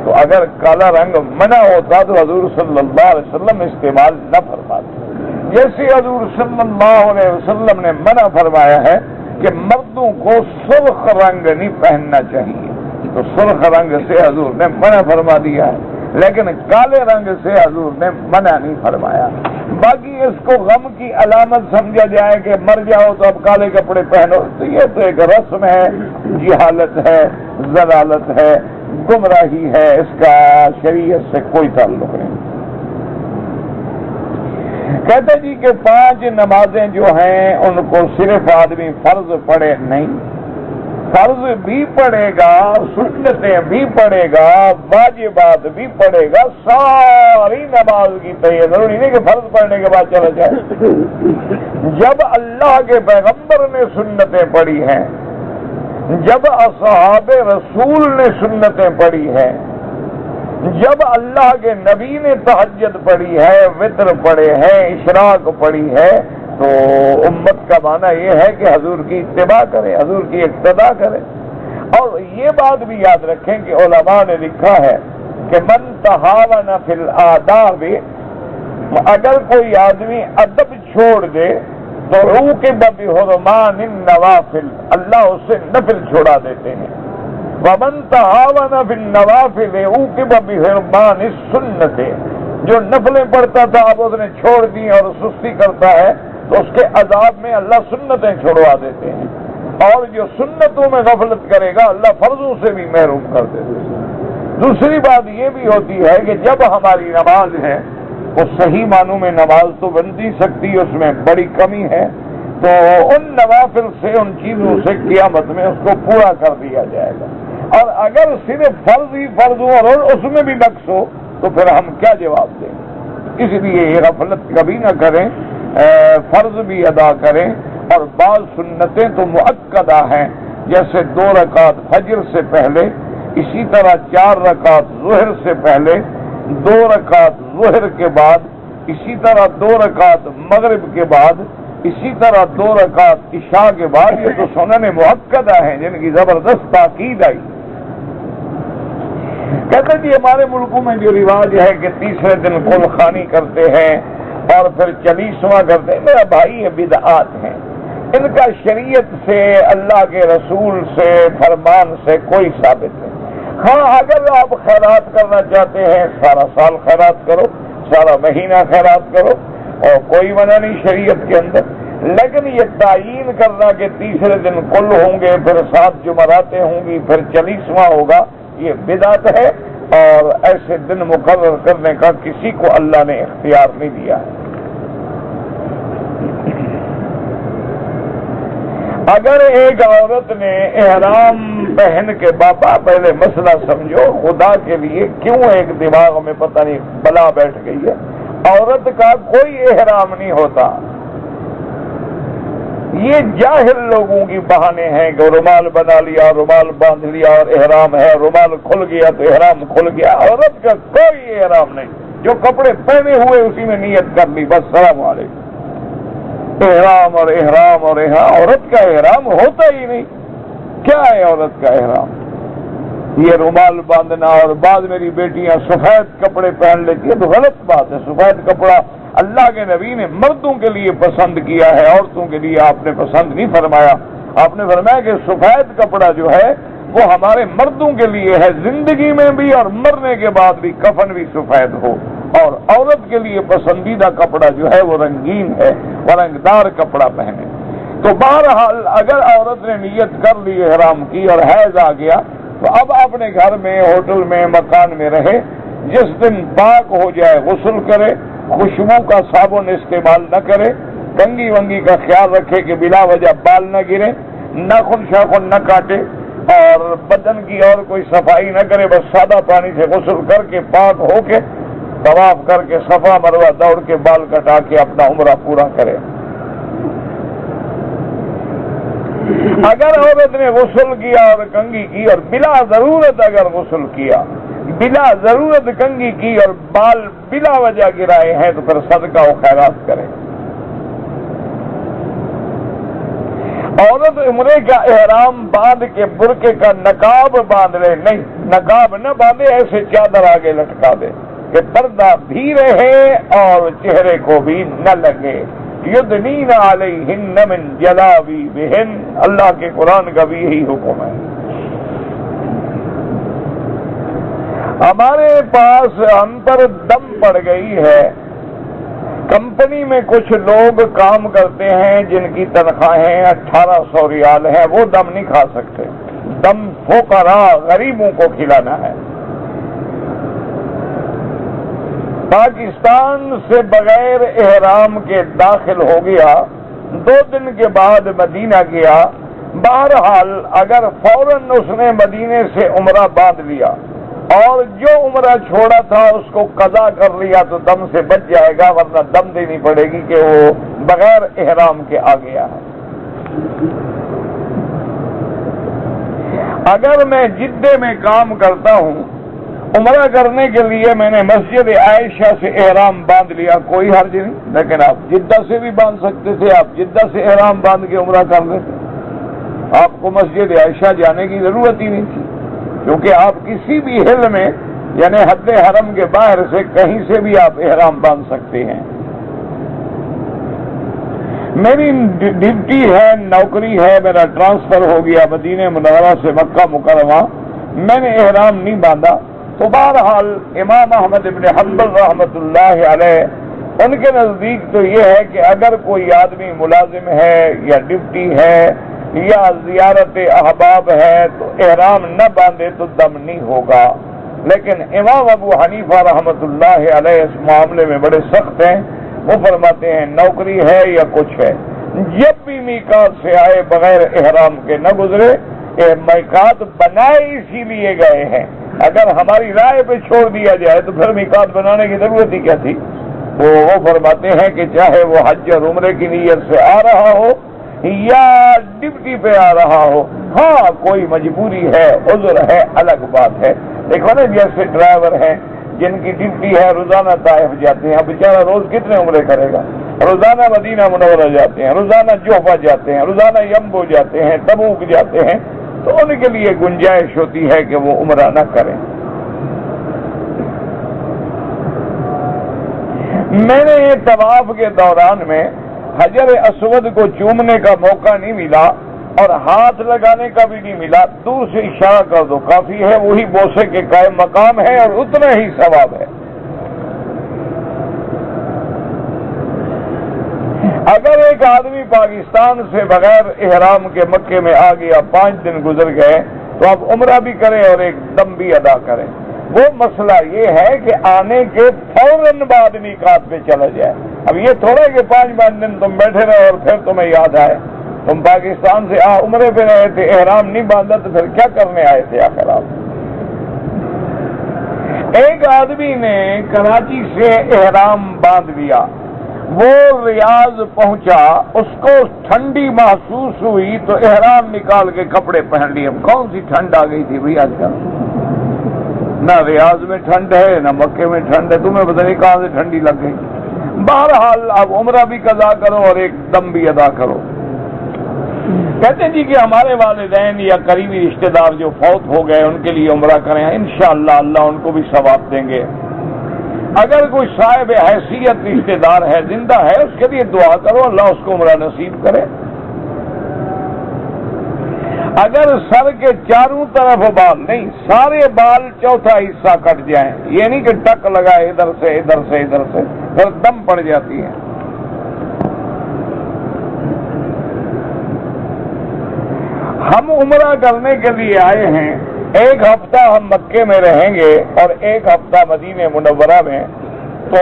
تو اگر کالا رنگ منع ہوتا تو حضور صلی اللہ علیہ وسلم استعمال نہ فرماتے۔ جیسے حضور صلی اللہ علیہ وسلم نے منع فرمایا ہے کہ مردوں کو سرخ رنگ نہیں پہننا چاہیے، تو سرخ رنگ سے حضور نے منع فرما دیا ہے، لیکن کالے رنگ سے حضور نے منع نہیں فرمایا۔ باقی اس کو غم کی علامت سمجھا جائے کہ مر جاؤ تو اب کالے کپڑے پہنو، تو یہ تو ایک رسم ہے، جہالت ہے، ضلالت ہے، گمراہی ہے، اس کا شریعت سے کوئی تعلق نہیں۔ کہتے جی کہ 5 نمازیں جو ہیں ان کو صرف آدمی فرض پڑھے نہیں، فرض بھی پڑھے گا، سنتیں بھی پڑھے گا، واجبات بھی پڑھے گا، ساری نماز کی تیاری، ضروری نہیں کہ فرض پڑھنے کے بعد چلا جائے۔ جب اللہ کے پیغمبر نے سنتیں پڑھی ہیں، جب اصحاب رسول نے سنتیں پڑھی ہیں، جب اللہ کے نبی نے تہجد پڑھی ہے، وتر پڑھے ہیں، اشراق پڑھی ہے، تو امت کا معنی یہ ہے کہ حضور کی اتباع کرے، حضور کی اقتداء کرے۔ اور یہ بات بھی یاد رکھیں کہ علماء نے لکھا ہے کہ من تہاون فی الآداب، اگر کوئی آدمی ادب چھوڑ دے تو عوقب بحرمان النوافل، اللہ اس سے نفل چھوڑا دیتے ہیں۔ ومن تہاون فی النوافل عوقب بحرمان السنت، جو نفلیں پڑھتا تھا اب اس نے چھوڑ دی اور سستی کرتا ہے تو اس کے عذاب میں اللہ سنتیں چھوڑوا دیتے ہیں، اور جو سنتوں میں غفلت کرے گا اللہ فرضوں سے بھی محروم کر دیتے ہیں۔ دوسری بات یہ بھی ہوتی ہے کہ جب ہماری نماز ہے وہ صحیح معنوں میں نماز تو بن نہیں سکتی، اس میں بڑی کمی ہے، تو ان نوافل سے، ان چیزوں سے قیامت میں اس کو پورا کر دیا جائے گا۔ اور اگر صرف فرض ہی فرض ہو اور اس میں بھی نقص ہو تو پھر ہم کیا جواب دیں؟ اس لیے یہ غفلت کبھی نہ کریں، فرض بھی ادا کریں، اور بعض سنتیں تو مؤکدہ ہیں، جیسے 2 رکعت فجر سے پہلے، اسی طرح 4 رکعت ظہر سے پہلے، 2 رکعت ظہر کے بعد، اسی طرح 2 رکعت مغرب کے بعد، اسی طرح 2 رکعت عشاء کے بعد۔ یہ تو سنن مؤکدہ ہیں جن کی زبردست تاکید آئی۔ کہتے جی ہمارے ملکوں میں جو رواج ہے کہ تیسرے دن کل خوانی کرتے ہیں اور پھر 40واں کرتے ہیں، میرا بھائی یہ بدعات ہیں، ان کا شریعت سے، اللہ کے رسول سے، فرمان سے کوئی ثابت نہیں۔ ہاں اگر آپ خیرات کرنا چاہتے ہیں سارا سال خیرات کرو، سارا مہینہ خیرات کرو، اور کوئی منع نہیں شریعت کے اندر، لیکن یہ تعین کرنا کہ تیسرے دن کل ہوں گے، پھر 7 جمعراتیں ہوں گی، پھر 40واں ہوگا، یہ بدعت ہے، اور ایسے دن مقرر کرنے کا کسی کو اللہ نے اختیار نہیں دیا ہے۔ اگر ایک عورت نے احرام پہن کے، بابا پہلے مسئلہ سمجھو خدا کے لیے، کیوں ایک دماغ میں پتہ نہیں بلا بیٹھ گئی ہے، عورت کا کوئی احرام نہیں ہوتا، یہ جاہل لوگوں کی بہانے ہیں کہ رومال بنا لیا، رومال باندھ لیا اور احرام ہے، رومال کھل گیا تو احرام کھل گیا۔ عورت کا کوئی احرام نہیں، جو کپڑے پہنے ہوئے اسی میں نیت کر لی، بس سلام علیکم۔ احرام اور احرام اور احرام، عورت کا احرام ہوتا ہی نہیں۔ کیا ہے عورت کا احرام؟ یہ رومال باندھنا، اور بعض میری بیٹیاں سفید کپڑے پہن لیتی ہیں، تو غلط بات ہے۔ سفید کپڑا اللہ کے نبی نے مردوں کے لیے پسند کیا ہے، عورتوں کے لیے آپ نے پسند نہیں فرمایا۔ آپ نے فرمایا کہ سفید کپڑا جو ہے وہ ہمارے مردوں کے لیے ہے، زندگی میں بھی اور مرنے کے بعد بھی کفن بھی سفید ہو، اور عورت کے لیے پسندیدہ کپڑا جو ہے وہ رنگین ہے، وہ رنگدار کپڑا پہنے۔ تو بہرحال اگر عورت نے نیت کر لی احرام کی اور حیض آ گیا تو اب اپنے گھر میں، ہوٹل میں، مکان میں رہے، جس دن پاک ہو جائے غسل کرے، خوشبو کا صابن استعمال نہ کرے، کنگھی ونگی کا خیال رکھے کہ بلا وجہ بال نہ گرے، ناخن شاخن نہ کاٹے اور بدن کی اور کوئی صفائی نہ کرے، بس سادہ پانی سے غسل کر کے پاک ہو کے طواف کر کے صفا مروہ دوڑ کے بال کٹا کے اپنا عمرہ پورا کرے۔ اگر عورت نے غسل کیا اور کنگھی کی اور بلا ضرورت اگر غسل کیا، بلا ضرورت کنگھی کی اور بال بلا وجہ گرائے ہیں تو پھر صدقہ و خیرات کرے۔ عورت عمرے کا احرام باندھ کے برقعے کا نقاب باندھ لے، نہیں نقاب نہ باندھے، ایسے چادر آگے لٹکا دے کہ پردہ بھی رہے اور چہرے کو بھی نہ لگے۔ یدنین علیہن من جلابیبہن، اللہ کے قرآن کا بھی یہی حکم ہے۔ ہمارے پاس ہم پر دم پڑ گئی ہے، کمپنی میں کچھ لوگ کام کرتے ہیں جن کی تنخواہیں 1800 ریال ہیں، وہ دم نہیں کھا سکتے، دم فقراء غریبوں کو کھلانا ہے۔ پاکستان سے بغیر احرام کے داخل ہو گیا، 2 دن کے بعد مدینہ گیا، بہرحال اگر فوراً اس نے مدینے سے عمرہ باندھ لیا اور جو عمرہ چھوڑا تھا اس کو قضا کر لیا تو دم سے بچ جائے گا، ورنہ دم دینی پڑے گی کہ وہ بغیر احرام کے آ گیا ہے۔ اگر میں جدے میں کام کرتا ہوں، عمرہ کرنے کے لیے میں نے مسجد عائشہ سے احرام باندھ لیا، کوئی حرج نہیں، لیکن آپ جدہ سے بھی باندھ سکتے تھے، آپ جدہ سے احرام باندھ کے عمرہ کر لیتے، آپ کو مسجد عائشہ جانے کی ضرورت ہی نہیں تھی، کیونکہ آپ کسی بھی ہل میں یعنی حد حرم کے باہر سے کہیں سے بھی آپ احرام باندھ سکتے ہیں۔ میری ڈیوٹی ہے، نوکری ہے، میرا ٹرانسفر ہو گیا مدینہ منورہ سے مکہ مکرمہ، میں نے احرام نہیں باندھا، تو بہرحال امام احمد ابن حنبل رحمۃ اللہ علیہ ان کے نزدیک تو یہ ہے کہ اگر کوئی آدمی ملازم ہے یا ڈیوٹی ہے یا زیارت احباب ہے تو احرام نہ باندھے تو دم نہیں ہوگا، لیکن امام ابو حنیفہ رحمۃ اللہ علیہ اس معاملے میں بڑے سخت ہیں، وہ فرماتے ہیں نوکری ہے یا کچھ ہے، جب بھی میقات سے آئے بغیر احرام کے نہ گزرے، میقات بنائے اسی لیے گئے ہیں، اگر ہماری رائے پہ چھوڑ دیا جائے تو پھر میقات بنانے کی ضرورت ہی کیا تھی۔ وہ فرماتے ہیں کہ چاہے وہ حج اور عمرے کی نیت سے آ رہا ہو یا ڈپٹی پہ آ رہا ہو، ہاں کوئی مجبوری ہے، عذر ہے، الگ بات ہے۔ دیکھو نا جیسے ڈرائیور ہیں جن کی ڈپٹی ہے، روزانہ طائف جاتے ہیں، اب بیچارہ روز کتنے عمرے کرے گا، روزانہ مدینہ منورہ جاتے ہیں، روزانہ جوفہ جاتے ہیں، روزانہ یمبو جاتے ہیں، تبوک جاتے ہیں، تو ان کے لیے گنجائش ہوتی ہے کہ وہ عمرہ نہ کریں۔ میں نے طواف کے دوران میں حجر اسود کو چومنے کا موقع نہیں ملا اور ہاتھ لگانے کا بھی نہیں ملا، دور سے اشارہ کر دو کافی ہے، وہی بوسے کے قائم مقام ہے اور اتنا ہی ثواب ہے۔ اگر ایک آدمی پاکستان سے بغیر احرام کے مکے میں آ گیا، 5 دن گزر گئے، تو آپ عمرہ بھی کریں اور ایک دم بھی ادا کریں۔ وہ مسئلہ یہ ہے کہ آنے کے فوراً بعد میقات پہ چلا جائے۔ اب یہ تھوڑا کہ 5 دن تم بیٹھے رہے اور پھر تمہیں یاد آئے تم پاکستان سے عمرے پہ رہے تھے، احرام نہیں باندھا، تو پھر کیا کرنے آئے تھے آخر آپ؟ ایک آدمی نے کراچی سے احرام باندھ لیا، وہ ریاض پہنچا، اس کو ٹھنڈی محسوس ہوئی تو احرام نکال کے کپڑے پہن لیے۔ کون سی ٹھنڈ آ گئی تھی بھائی آج کل؟ نہ ریاض میں ٹھنڈ ہے نہ مکے میں ٹھنڈ ہے، تمہیں پتہ نہیں کہاں سے ٹھنڈی لگ گئی۔ بہرحال اب عمرہ بھی قضا کرو اور ایک دم بھی ادا کرو۔ کہتے ہیں جی کہ ہمارے والدین یا قریبی رشتہ دار جو فوت ہو گئے ان کے لیے عمرہ کریں، انشاءاللہ اللہ ان کو بھی ثواب دیں گے۔ اگر کوئی صاحب حیثیت رشتہ دار ہے، زندہ ہے، اس کے لیے دعا کرو اللہ اس کو عمرہ نصیب کرے۔ اگر سر کے چاروں طرف بال نہیں، سارے بال چوتھا حصہ کٹ جائیں، یہ نہیں کہ ٹک لگائے ادھر سے ادھر سے ادھر سے، پھر دم پڑ جاتی ہے۔ ہم عمرہ کرنے کے لیے آئے ہیں، 1 ہفتہ ہم مکے میں رہیں گے اور 1 ہفتہ مدینہ منورہ میں، تو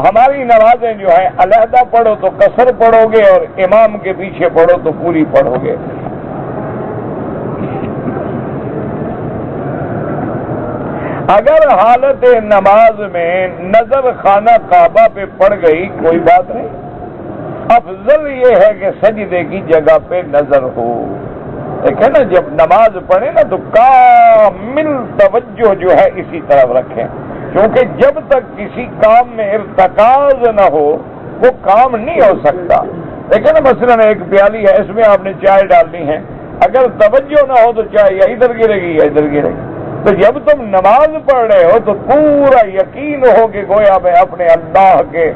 ہماری نمازیں جو ہیں علیحدہ پڑھو تو قصر پڑھو گے اور امام کے پیچھے پڑھو تو پوری پڑھو گے۔ اگر حالت نماز میں نظر خانہ کعبہ پہ پڑ گئی کوئی بات نہیں، افضل یہ ہے کہ سجدے کی جگہ پہ نظر ہو۔ دیکھیں نا، جب نماز پڑھے نا تو کامل توجہ جو ہے اسی طرف رکھیں، کیونکہ جب تک کسی کام میں ارتکاز نہ ہو وہ کام نہیں ہو سکتا۔ دیکھیں نا، مثلاً ایک پیالی ہے، اس میں آپ نے چائے ڈالنی ہے، اگر توجہ نہ ہو تو چائے یا ادھر گرے گی یا ادھر گرے گی۔ تو جب تم نماز پڑھ رہے ہو تو پورا یقین ہو کہ گویا میں اپنے اللہ کے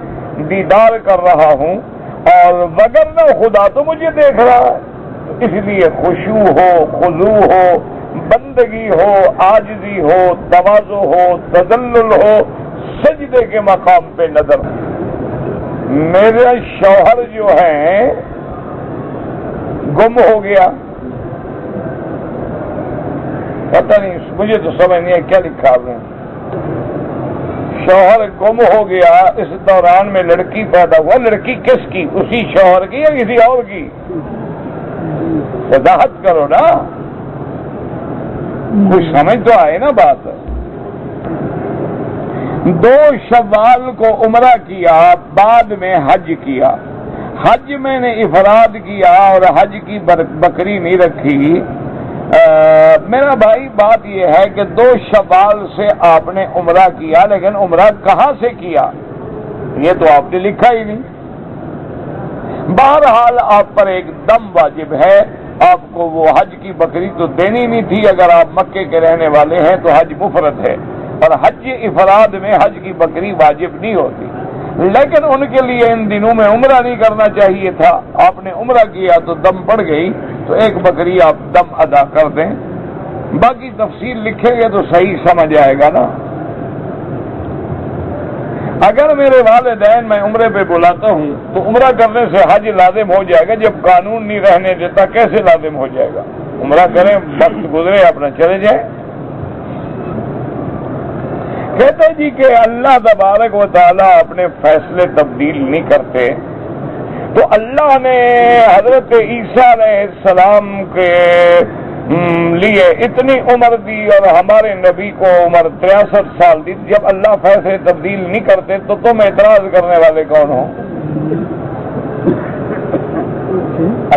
دیدار کر رہا ہوں، اور وگرنہ خدا تو مجھے دیکھ رہا ہے۔ اس لیے خشوع ہو، خضوع ہو، بندگی ہو، عاجزی ہو، تواضع ہو، تذلل ہو، سجدے کے مقام پہ نظر ہو۔ میرے شوہر جو ہیں گم ہو گیا، پتہ نہیں، مجھے تو سمجھ نہیں ہے کیا لکھا آپ نے۔ شوہر گم ہو گیا، اس دوران میں لڑکی پیدا ہوا، لڑکی کس کی؟ اسی شوہر کی یا کسی اور کی؟ وضاحت کرو نا، کچھ سمجھ تو آئے نا بات۔ 2 شوال کو عمرہ کیا، بعد میں حج کیا۔ حج میں نے افراد کیا اور حج کی بکری نہیں رکھی۔ میرا بھائی بات یہ ہے کہ 2 شوال سے آپ نے عمرہ کیا، لیکن عمرہ کہاں سے کیا یہ تو آپ نے لکھا ہی نہیں۔ بہرحال آپ پر ایک دم واجب ہے، آپ کو وہ حج کی بکری تو دینی نہیں تھی، اگر آپ مکے کے رہنے والے ہیں تو حج مفرد ہے، اور حج افراد میں حج کی بکری واجب نہیں ہوتی، لیکن ان کے لیے ان دنوں میں عمرہ نہیں کرنا چاہیے تھا۔ آپ نے عمرہ کیا تو دم پڑ گئی، تو ایک بکری آپ دم ادا کر دیں، باقی تفصیل لکھیں گے تو صحیح سمجھ آئے گا نا۔ اگر میرے والدین میں عمرے پہ بلاتا ہوں تو عمرہ کرنے سے حج لازم ہو جائے گا، جب قانون نہیں رہنے دیتا کیسے لازم ہو جائے گا؟ عمرہ کریں، وقت گزرے اپنا چلے جائیں۔ کہتے جی کہ اللہ تبارک و تعالیٰ اپنے فیصلے تبدیل نہیں کرتے، تو اللہ نے حضرت عیسیٰ علیہ السلام کے لیے اتنی عمر دی اور ہمارے نبی کو عمر 63 سال دی۔ جب اللہ فیصلے تبدیل نہیں کرتے تو تم اعتراض کرنے والے کون ہو؟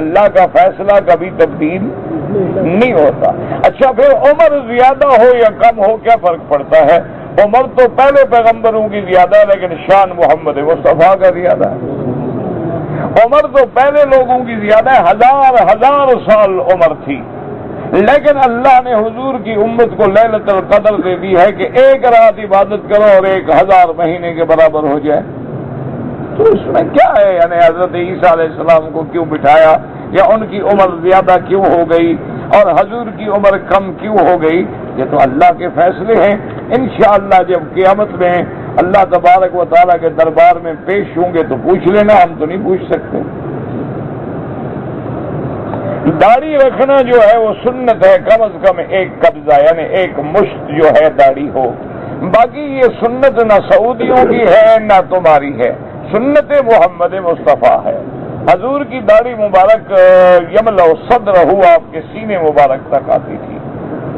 اللہ کا فیصلہ کبھی تبدیل نہیں ہوتا۔ اچھا، پھر عمر زیادہ ہو یا کم ہو کیا فرق پڑتا ہے؟ عمر تو پہلے پیغمبروں کی زیادہ ہے، لیکن شان محمد مصطفیٰ کا زیادہ ہے۔ عمر تو پہلے لوگوں کی زیادہ ہے، 1000 سال عمر تھی، لیکن اللہ نے حضور کی امت کو لیلۃ القدر دے دی ہے کہ 1 رات عبادت کرو اور 1000 مہینے کے برابر ہو جائے۔ تو اس میں کیا ہے؟ یعنی حضرت عیسیٰ علیہ السلام کو کیوں بٹھایا، یا ان کی عمر زیادہ کیوں ہو گئی اور حضور کی عمر کم کیوں ہو گئی؟ یہ تو اللہ کے فیصلے ہیں۔ انشاءاللہ جب قیامت میں اللہ تبارک و تعالیٰ کے دربار میں پیش ہوں گے تو پوچھ لینا، ہم تو نہیں پوچھ سکتے۔ داڑھی رکھنا جو ہے وہ سنت ہے، کم از کم 1 قبضہ یعنی 1 مشت جو ہے داڑھی ہو۔ باقی یہ سنت نہ سعودیوں کی ہے نہ تمہاری ہے، سنت محمد مصطفیٰ ہے۔ حضور کی داڑھی مبارک یملأ صدرہ آپ کے سینے مبارک تک آتی تھی،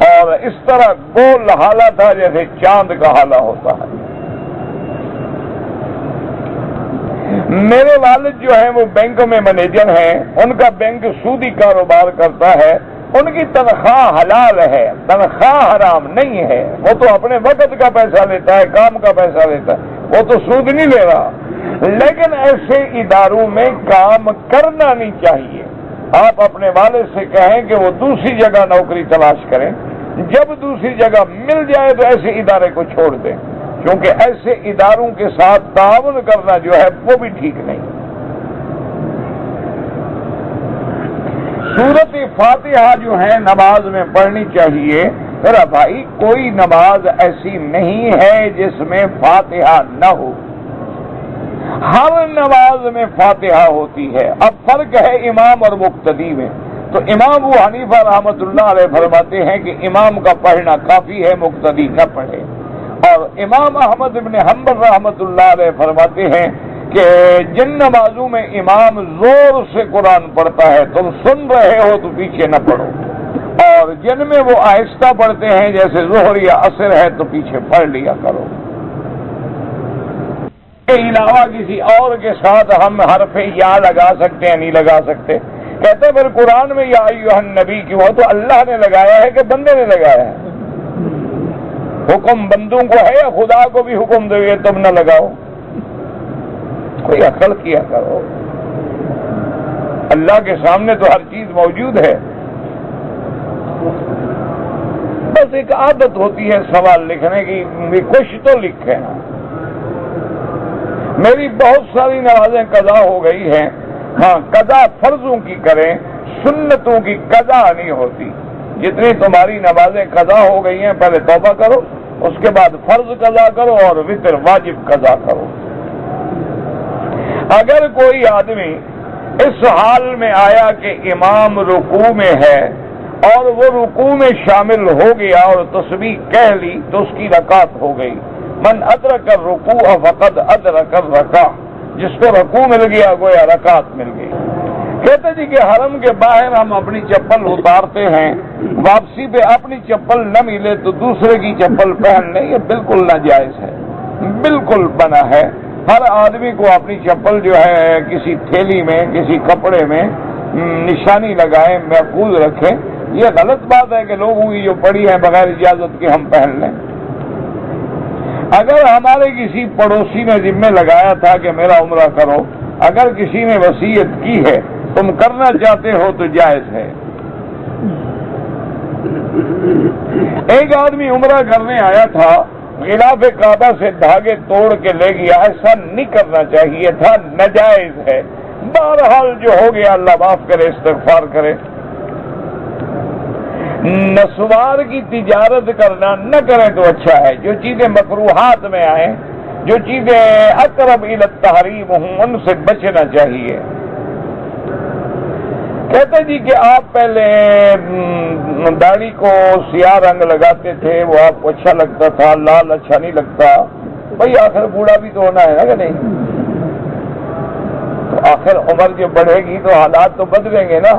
اور اس طرح گول حالہ تھا جیسے چاند کا حالہ ہوتا ہے۔ میرے والد جو ہیں وہ بینک میں مینیجر ہیں، ان کا بینک سودی کاروبار کرتا ہے، ان کی تنخواہ حلال ہے، تنخواہ حرام نہیں ہے۔ وہ تو اپنے وقت کا پیسہ لیتا ہے، کام کا پیسہ لیتا ہے، وہ تو سود نہیں لے رہا، لیکن ایسے اداروں میں کام کرنا نہیں چاہیے۔ آپ اپنے والد سے کہیں کہ وہ دوسری جگہ نوکری تلاش کریں، جب دوسری جگہ مل جائے تو ایسے ادارے کو چھوڑ دیں، کیونکہ ایسے اداروں کے ساتھ تعاون کرنا جو ہے وہ بھی ٹھیک نہیں۔ سورۃ فاتحہ جو ہے نماز میں پڑھنی چاہیے۔ میرا بھائی، کوئی نماز ایسی نہیں ہے جس میں فاتحہ نہ ہو، ہر نماز میں فاتحہ ہوتی ہے۔ اب فرق ہے امام اور مقتدی میں۔ تو امام ابو حنیفہ رحمۃ اللہ علیہ فرماتے ہیں کہ امام کا پڑھنا کافی ہے، مقتدی نہ پڑھے، اور امام احمد بن حنبل رحمۃ اللہ علیہ فرماتے ہیں کہ جن نمازوں میں امام زور سے قرآن پڑھتا ہے تم سن رہے ہو تو پیچھے نہ پڑھو، اور جن میں وہ آہستہ پڑھتے ہیں جیسے ظہر یا عصر ہے تو پیچھے پڑھ لیا کرو. اس کے علاوہ کسی اور کے ساتھ ہم حرف یا لگا سکتے ہیں نہیں لگا سکتے. کہتے ہیں پھر قرآن میں یا ایھا النبی کی وہ تو اللہ نے لگایا ہے کہ بندے نے لگایا ہے؟ حکم بندوں کو ہے یا خدا کو بھی حکم دو یہ تم نہ لگاؤ؟ کوئی عقل کیا کرو. اللہ کے سامنے تو ہر چیز موجود ہے. بس ایک عادت ہوتی ہے سوال لکھنے کی، کچھ تو لکھے نا. میری بہت ساری نمازیں قضا ہو گئی ہیں. ہاں قضا فرضوں کی کریں، سنتوں کی قضا نہیں ہوتی. جتنی تمہاری نمازیں قضا ہو گئی ہیں پہلے توبہ کرو، اس کے بعد فرض قضا کرو اور وتر واجب قضا کرو. اگر کوئی آدمی اس حال میں آیا کہ امام رکوع میں ہے اور وہ رکوع میں شامل ہو گیا اور تسبیح کہہ لی تو اس کی رکعت ہو گئی. من ادرک الرکوع فقد ادرک الرکعہ، جس کو رکوع مل گیا گویا رکعت مل گئی. کہتے جی کہ حرم کے باہر ہم اپنی چپل اتارتے ہیں، واپسی پہ اپنی چپل نہ ملے تو دوسرے کی چپل پہن لیں، یہ بالکل ناجائز ہے، بالکل منع ہے. ہر آدمی کو اپنی چپل جو ہے کسی تھیلی میں کسی کپڑے میں نشانی لگائیں، محفوظ رکھیں. یہ غلط بات ہے کہ لوگوں کی جو پڑی ہے بغیر اجازت کے ہم پہن لیں. اگر ہمارے کسی پڑوسی نے ذمہ لگایا تھا کہ میرا عمرہ کرو، اگر کسی نے وصیت کی ہے تم کرنا چاہتے ہو تو جائز ہے. ایک آدمی عمرہ کرنے آیا تھا، غلاف کعبہ سے دھاگے توڑ کے لے گیا. ایسا نہیں کرنا چاہیے تھا، ناجائز ہے. بہرحال جو ہو گیا اللہ معاف کرے، استغفار کرے. نسوار کی تجارت کرنا نہ کریں تو اچھا ہے. جو چیزیں مکروہات میں آئیں، جو چیزیں اقرب الی التحریم ہوں، ان سے بچنا چاہیے. کہتے جی کہ آپ پہلے داڑھی کو سیاہ رنگ لگاتے تھے، وہ آپ کو اچھا لگتا تھا، لال اچھا نہیں لگتا. بھائی آخر بوڑھا بھی تو ہونا ہے نا کہ نہیں؟ تو آخر عمر جو بڑھے گی تو حالات تو بدلیں گے نا.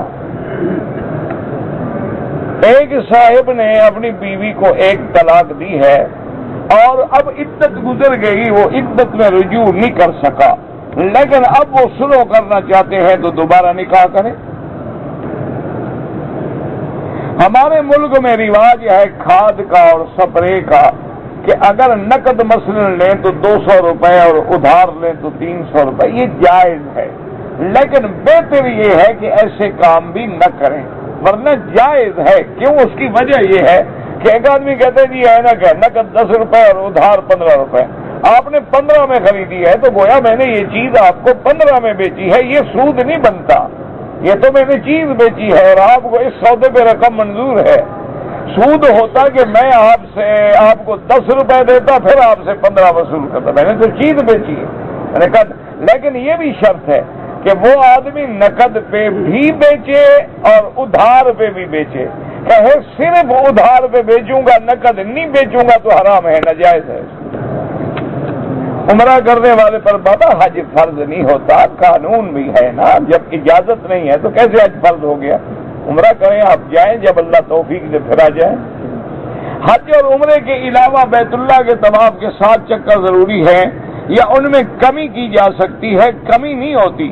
ایک صاحب نے اپنی بیوی کو ایک طلاق دی ہے اور اب عدت گزر گئی، وہ عدت میں رجوع نہیں کر سکا، لیکن اب وہ سلو کرنا چاہتے ہیں تو دوبارہ نکاح کریں. ہمارے ملک میں رواج ہے کھاد کا اور سپرے کا کہ اگر نقد مثلاً لیں تو 200 روپے اور ادھار لیں تو 300 روپے. یہ جائز ہے، لیکن بہتر یہ ہے کہ ایسے کام بھی نہ کریں، ورنہ جائز ہے. کیوں؟ اس کی وجہ یہ ہے کہ ایک آدمی کہتے ہیں جی ہے نا کہ نقد 10 روپے اور ادھار 15 روپے، آپ نے 15 میں خریدی ہے تو گویا میں نے یہ چیز آپ کو 15 میں بیچی ہے. یہ سود نہیں بنتا، یہ تو میں نے چیز بیچی ہے اور آپ کو اس سودے پہ رقم منظور ہے. سود ہوتا کہ میں آپ کو 10 روپے دیتا پھر آپ سے 15 وصول کرتا. میں نے تو چیز بیچی ہے نقد. لیکن یہ بھی شرط ہے کہ وہ آدمی نقد پہ بھی بیچے اور ادھار پہ بھی بیچے. کہے صرف ادھار پہ بیچوں گا نقد نہیں بیچوں گا تو حرام ہے، ناجائز ہے. عمرہ کرنے والے پر بابا حج فرض نہیں ہوتا، قانون بھی ہے نا. جب اجازت نہیں ہے تو کیسے حج فرض ہو گیا؟ عمرہ کریں آپ جائیں جب اللہ توفیق سے پھر آ جائیں. حج اور عمرے کے علاوہ بیت اللہ کے طواف کے 7 چکر ضروری ہے یا ان میں کمی کی جا سکتی ہے؟ کمی نہیں ہوتی.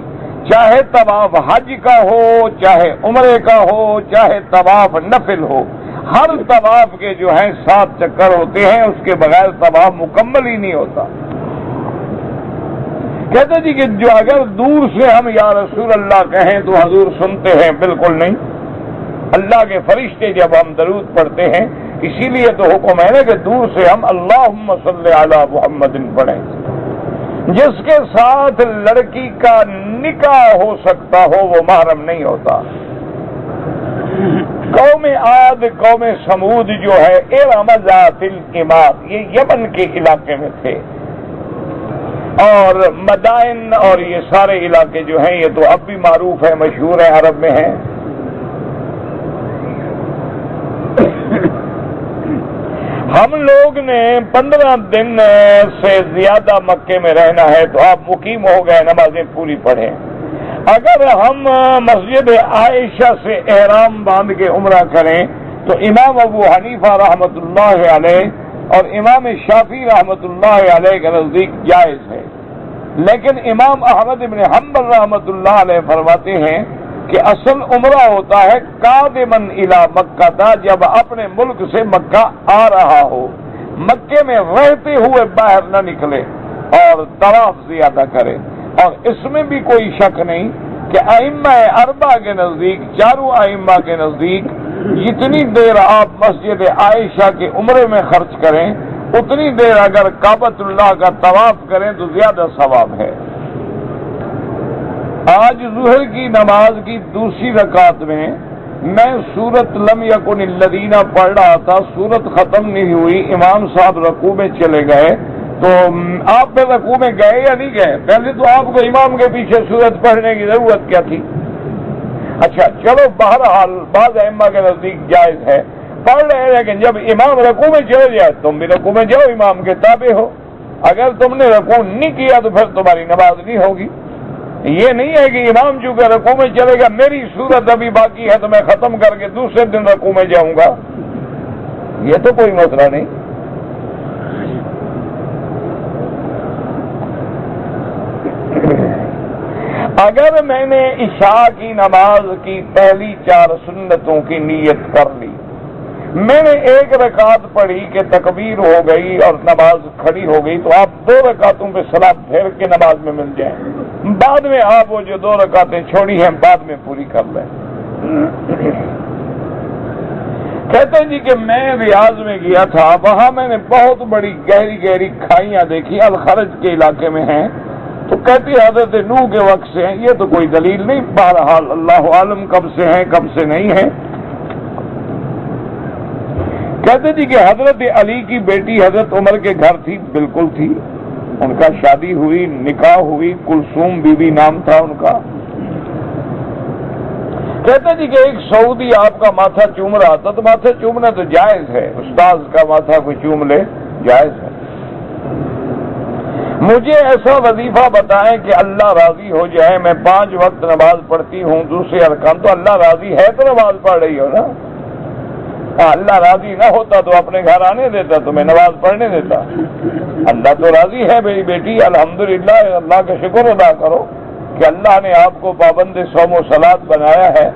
چاہے طواف حج کا ہو، چاہے عمرے کا ہو، چاہے طواف نفل ہو، ہر طواف کے جو ہیں 7 چکر ہوتے ہیں. اس کے بغیر طواف مکمل ہی نہیں ہوتا. کہتے جی کہ جو اگر دور سے ہم یا رسول اللہ کہیں تو حضور سنتے ہیں؟ بالکل نہیں. اللہ کے فرشتے جب ہم درود پڑھتے ہیں اسی لیے تو حکم ہے نا کہ دور سے ہم اللہم صلی علی محمد پڑھیں. جس کے ساتھ لڑکی کا نکاح ہو سکتا ہو وہ محرم نہیں ہوتا. قوم عاد قوم سمود جو ہے ارم ذات العماد، یہ یمن کے علاقے میں تھے، اور مدائن اور یہ سارے علاقے جو ہیں یہ تو اب بھی معروف ہیں، مشہور ہیں، عرب میں ہیں. ہم لوگ نے 15 دن سے زیادہ مکے میں رہنا ہے تو آپ مقیم ہو گئے، نمازیں پوری پڑھیں. اگر ہم مسجد عائشہ سے احرام باندھ کے عمرہ کریں تو امام ابو حنیفہ رحمۃ اللہ علیہ اور امام شافعی رحمۃ اللہ علیہ کے نزدیک جائز ہے، لیکن امام احمد بن حنبل رحمۃ اللہ علیہ فرماتے ہیں کہ اصل عمرہ ہوتا ہے قادمن الی مکہ تھا، جب اپنے ملک سے مکہ آ رہا ہو، مکے میں رہتے ہوئے باہر نہ نکلے اور طواف زیادہ کرے۔ اور اس میں بھی کوئی شک نہیں کہ ائمہ اربعہ کے نزدیک، چاروں ائمہ کے نزدیک، جتنی دیر آپ مسجد عائشہ کے عمرے میں خرچ کریں اتنی دیر اگر کعبۃ اللہ کا طواف کریں تو زیادہ ثواب ہے۔ آج ظہر کی نماز کی دوسری رکعت میں سورت لم یکن الذین پڑھ رہا تھا، سورت ختم نہیں ہوئی، امام صاحب رکوع میں چلے گئے، تو آپ پھر رکوع میں گئے یا نہیں گئے؟ پہلے تو آپ کو امام کے پیچھے سورت پڑھنے کی ضرورت کیا تھی؟ اچھا چلو، بہرحال بعض ائمہ کے نزدیک جائز ہے، پڑھ رہے، لیکن جب امام رکوع میں چلے جائے تم بھی رکوع میں جاؤ، امام کے تابع ہو۔ اگر تم نے رکوع نہیں کیا تو پھر تمہاری نماز نہیں ہوگی۔ یہ نہیں ہے کہ امام چونکہ رکوع میں چلے گا، میری صورت ابھی باقی ہے تو میں ختم کر کے دوسرے دن رکوع میں جاؤں گا، یہ تو کوئی مسئلہ نہیں۔ اگر میں نے عشاء کی نماز کی پہلی 4 سنتوں کی نیت کر لی، میں نے 1 رکعت پڑھی کہ تکبیر ہو گئی اور نماز کھڑی ہو گئی، تو آپ 2 رکعتوں پہ سلام پھیر کے نماز میں مل جائیں، بعد میں آپ وہ جو 2 رکعتیں چھوڑی ہیں بعد میں پوری کر لیں۔ کہتے ہیں جی کہ میں ریاض میں گیا تھا، وہاں میں نے بہت بڑی گہری گہری کھائیاں دیکھی، الخرج کے علاقے میں ہیں، تو کہتی حضرت نوح کے وقت سے ہیں، یہ تو کوئی دلیل نہیں، بہرحال اللہ عالم کب سے ہیں کب سے نہیں ہیں۔ کہتے جی کہ حضرت علی کی بیٹی حضرت عمر کے گھر تھی، بالکل تھی، ان کا شادی ہوئی، نکاح ہوئی، کلثوم بی بی نام تھا ان کا۔ کہتے جی کہ ایک سعودی آپ کا ماتھا چوم رہا تھا، تو ماتھا چومنا تو جائز ہے، استاذ کا ماتھا کوئی چوم لے جائز ہے۔ مجھے ایسا وظیفہ بتائیں کہ اللہ راضی ہو جائے، میں 5 وقت نماز پڑھتی ہوں، دوسرے ارکان، تو اللہ راضی ہے تو نماز پڑھ رہی ہو نا۔ اللہ راضی نہ ہوتا تو اپنے گھر آنے دیتا، تمہیں نماز پڑھنے دیتا۔ اللہ تو راضی ہے میری بیٹی، الحمدللہ، اللہ کا شکر ادا کرو کہ اللہ نے آپ کو پابند صوم و صلات بنایا ہے،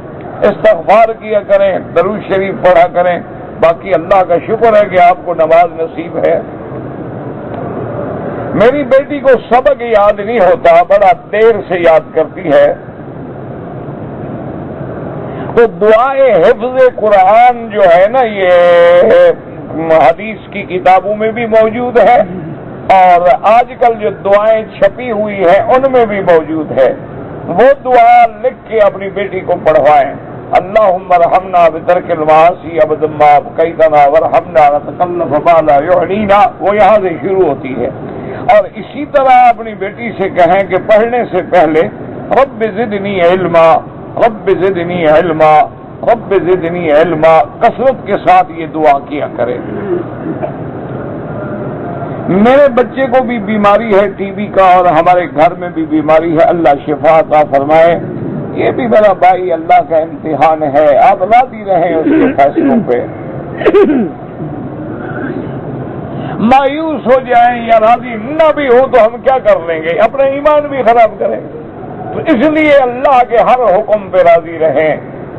استغفار کیا کریں، درود شریف پڑھا کریں، باقی اللہ کا شکر ہے کہ آپ کو نماز نصیب ہے۔ میری بیٹی کو سبق یاد نہیں ہوتا، بڑا دیر سے یاد کرتی ہے، تو دعائے حفظ قرآن جو ہے نا، یہ حدیث کی کتابوں میں بھی موجود ہے اور آج کل جو دعائیں چھپی ہوئی ہیں ان میں بھی موجود ہے، وہ دعا لکھ کے اپنی بیٹی کو پڑھوائیں۔ اللہم ارحمنا بترک المعاصی ابدا ما ابقیتنا وارحمنا نتکلف ما لا یعنینا، وہ یہاں سے شروع ہوتی ہے۔ اور اسی طرح اپنی بیٹی سے کہیں کہ پڑھنے سے پہلے رب زدنی علما، رب زدنی علما، رب زدنی علما، کثرت کے ساتھ یہ دعا کیا کرے۔ میرے بچے کو بھی بیماری ہے ٹی بی کا، اور ہمارے گھر میں بھی بیماری ہے، اللہ شفا عطا فرمائے۔ یہ بھی میرا بھائی اللہ کا امتحان ہے، آپ راضی رہیں اس کے فیصلوں پہ، مایوس ہو جائیں یا راضی نہ بھی ہو تو ہم کیا کر لیں گے، اپنا ایمان بھی خراب کریں گے۔ تو اس لیے اللہ کے ہر حکم پہ راضی رہیں،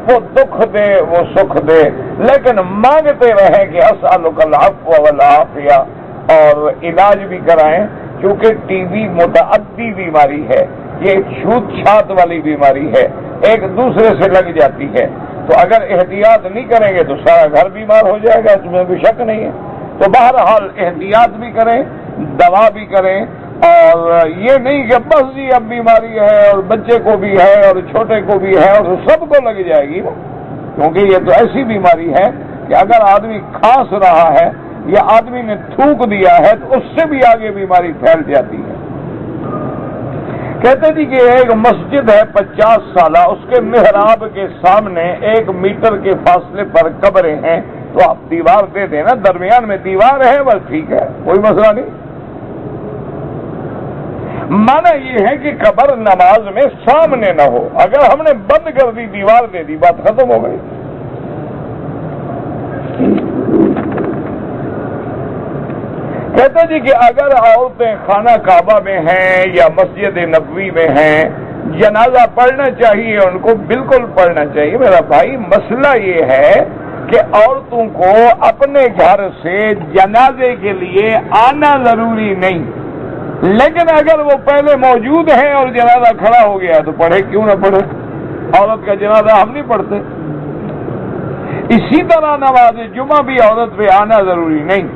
وہ دکھ دے وہ سکھ دے، لیکن مانگتے رہیں کہ اسألک العفو والعافیہ، اور علاج بھی کرائیں، کیونکہ ٹی بی متعدی بیماری ہے، یہ چھوت چھات والی بیماری ہے، ایک دوسرے سے لگ جاتی ہے، تو اگر احتیاط نہیں کریں گے تو سارا گھر بیمار ہو جائے گا، اس میں کوئی شک نہیں ہے۔ تو بہرحال احتیاط بھی کریں، دوا بھی کریں، اور یہ نہیں کہ بس جی اب بیماری ہے اور بچے کو بھی ہے اور چھوٹے کو بھی ہے اور سب کو لگ جائے گی نا، کیونکہ یہ تو ایسی بیماری ہے کہ اگر آدمی کھانس رہا ہے یا آدمی نے تھوک دیا ہے تو اس سے بھی آگے بیماری پھیل جاتی ہے۔ کہتے جی کہ ایک مسجد ہے 50 سالہ، اس کے محراب کے سامنے 1 میٹر کے فاصلے پر قبریں ہیں، تو آپ دیوار دے دیں نا، درمیان میں دیوار ہے، بس ٹھیک ہے، کوئی مسئلہ نہیں۔ مانا یہ ہے کہ قبر نماز میں سامنے نہ ہو. اگر ہم نے بند کر دی، دیوار دے دی، بات ختم ہو گئی. کہتا جی کہ اگر عورتیں خانہ کعبہ میں ہیں یا مسجد نبوی میں ہیں، جنازہ پڑھنا چاہیے، ان کو بالکل پڑھنا چاہیے. میرا بھائی مسئلہ یہ ہے کہ عورتوں کو اپنے گھر سے جنازے کے لیے آنا ضروری نہیں، لیکن اگر وہ پہلے موجود ہیں اور جنازہ کھڑا ہو گیا تو پڑھے، کیوں نہ پڑھے؟ عورت کا جنازہ ہم نہیں پڑھتے. اسی طرح نماز جمعہ بھی عورت پہ آنا ضروری نہیں،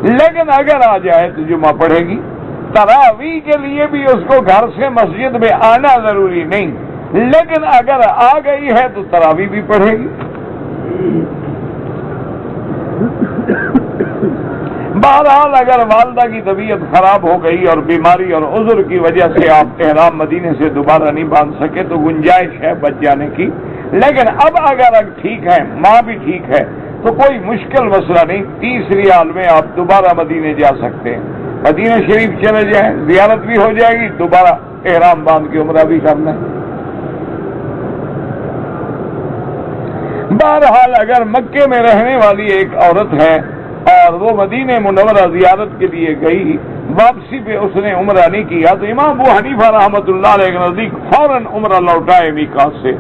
لیکن اگر آ جائے تو جمعہ پڑھے گی. تراویح کے لیے بھی اس کو گھر سے مسجد میں آنا ضروری نہیں، لیکن اگر آ گئی ہے تو تراویح بھی پڑھے گی. بہرحال اگر والدہ کی طبیعت خراب ہو گئی اور بیماری اور عذر کی وجہ سے آپ احرام مدینے سے دوبارہ نہیں باندھ سکے تو گنجائش ہے بچ جانے کی. لیکن اب اگر ٹھیک ہے، ماں بھی ٹھیک ہے، تو کوئی مشکل مسئلہ نہیں. 30 ریال میں آپ دوبارہ مدینے جا سکتے ہیں. مدینہ شریف چلے جائیں، زیارت بھی ہو جائے گی، دوبارہ احرام باندھ کے عمرہ بھی کرنا ہے. بہرحال اگر مکے میں رہنے والی ایک عورت ہے اور وہ مدینہ منورہ زیارت کے لیے گئی، واپسی پہ اس نے عمرہ نہیں کیا، تو امام ابو حنیفہ رحمۃ اللہ علیہ کے نزدیک فوراً عمرہ لوٹائے میقات سے.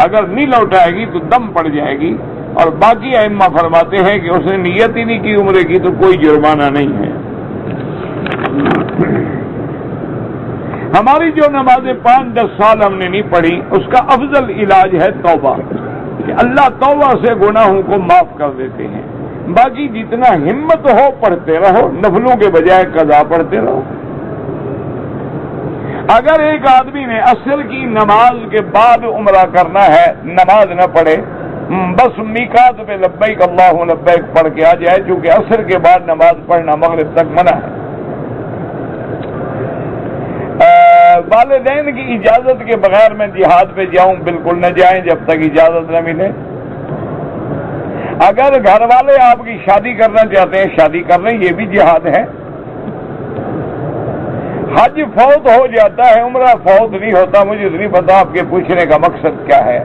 اگر نہیں لوٹائے گی تو دم پڑ جائے گی. اور باقی ائمہ فرماتے ہیں کہ اس نے نیت ہی نہیں کی عمرے کی تو کوئی جرمانہ نہیں ہے. ہماری جو نمازیں 5-10 سال ہم نے نہیں پڑھی، اس کا افضل علاج ہے توبہ، کہ اللہ توبہ سے گناہوں کو معاف کر دیتے ہیں. باقی جتنا ہمت ہو پڑھتے رہو، نفلوں کے بجائے قضا پڑھتے رہو. اگر ایک آدمی نے عصر کی نماز کے بعد عمرہ کرنا ہے، نماز نہ پڑھے، بس میقات پہ لبیک اللہ لبیک پڑھ کے آ جائے، چونکہ عصر کے بعد نماز پڑھنا مغرب تک منع ہے. والدین کی اجازت کے بغیر میں جہاد پہ جاؤں، بالکل نہ جائیں جب تک اجازت نہ ملے. اگر گھر والے آپ کی شادی کرنا چاہتے ہیں، شادی کر لیں، یہ بھی جہاد ہے. حج فوت ہو جاتا ہے، عمرہ فوت نہیں ہوتا. مجھے نہیں پتا آپ کے پوچھنے کا مقصد کیا ہے.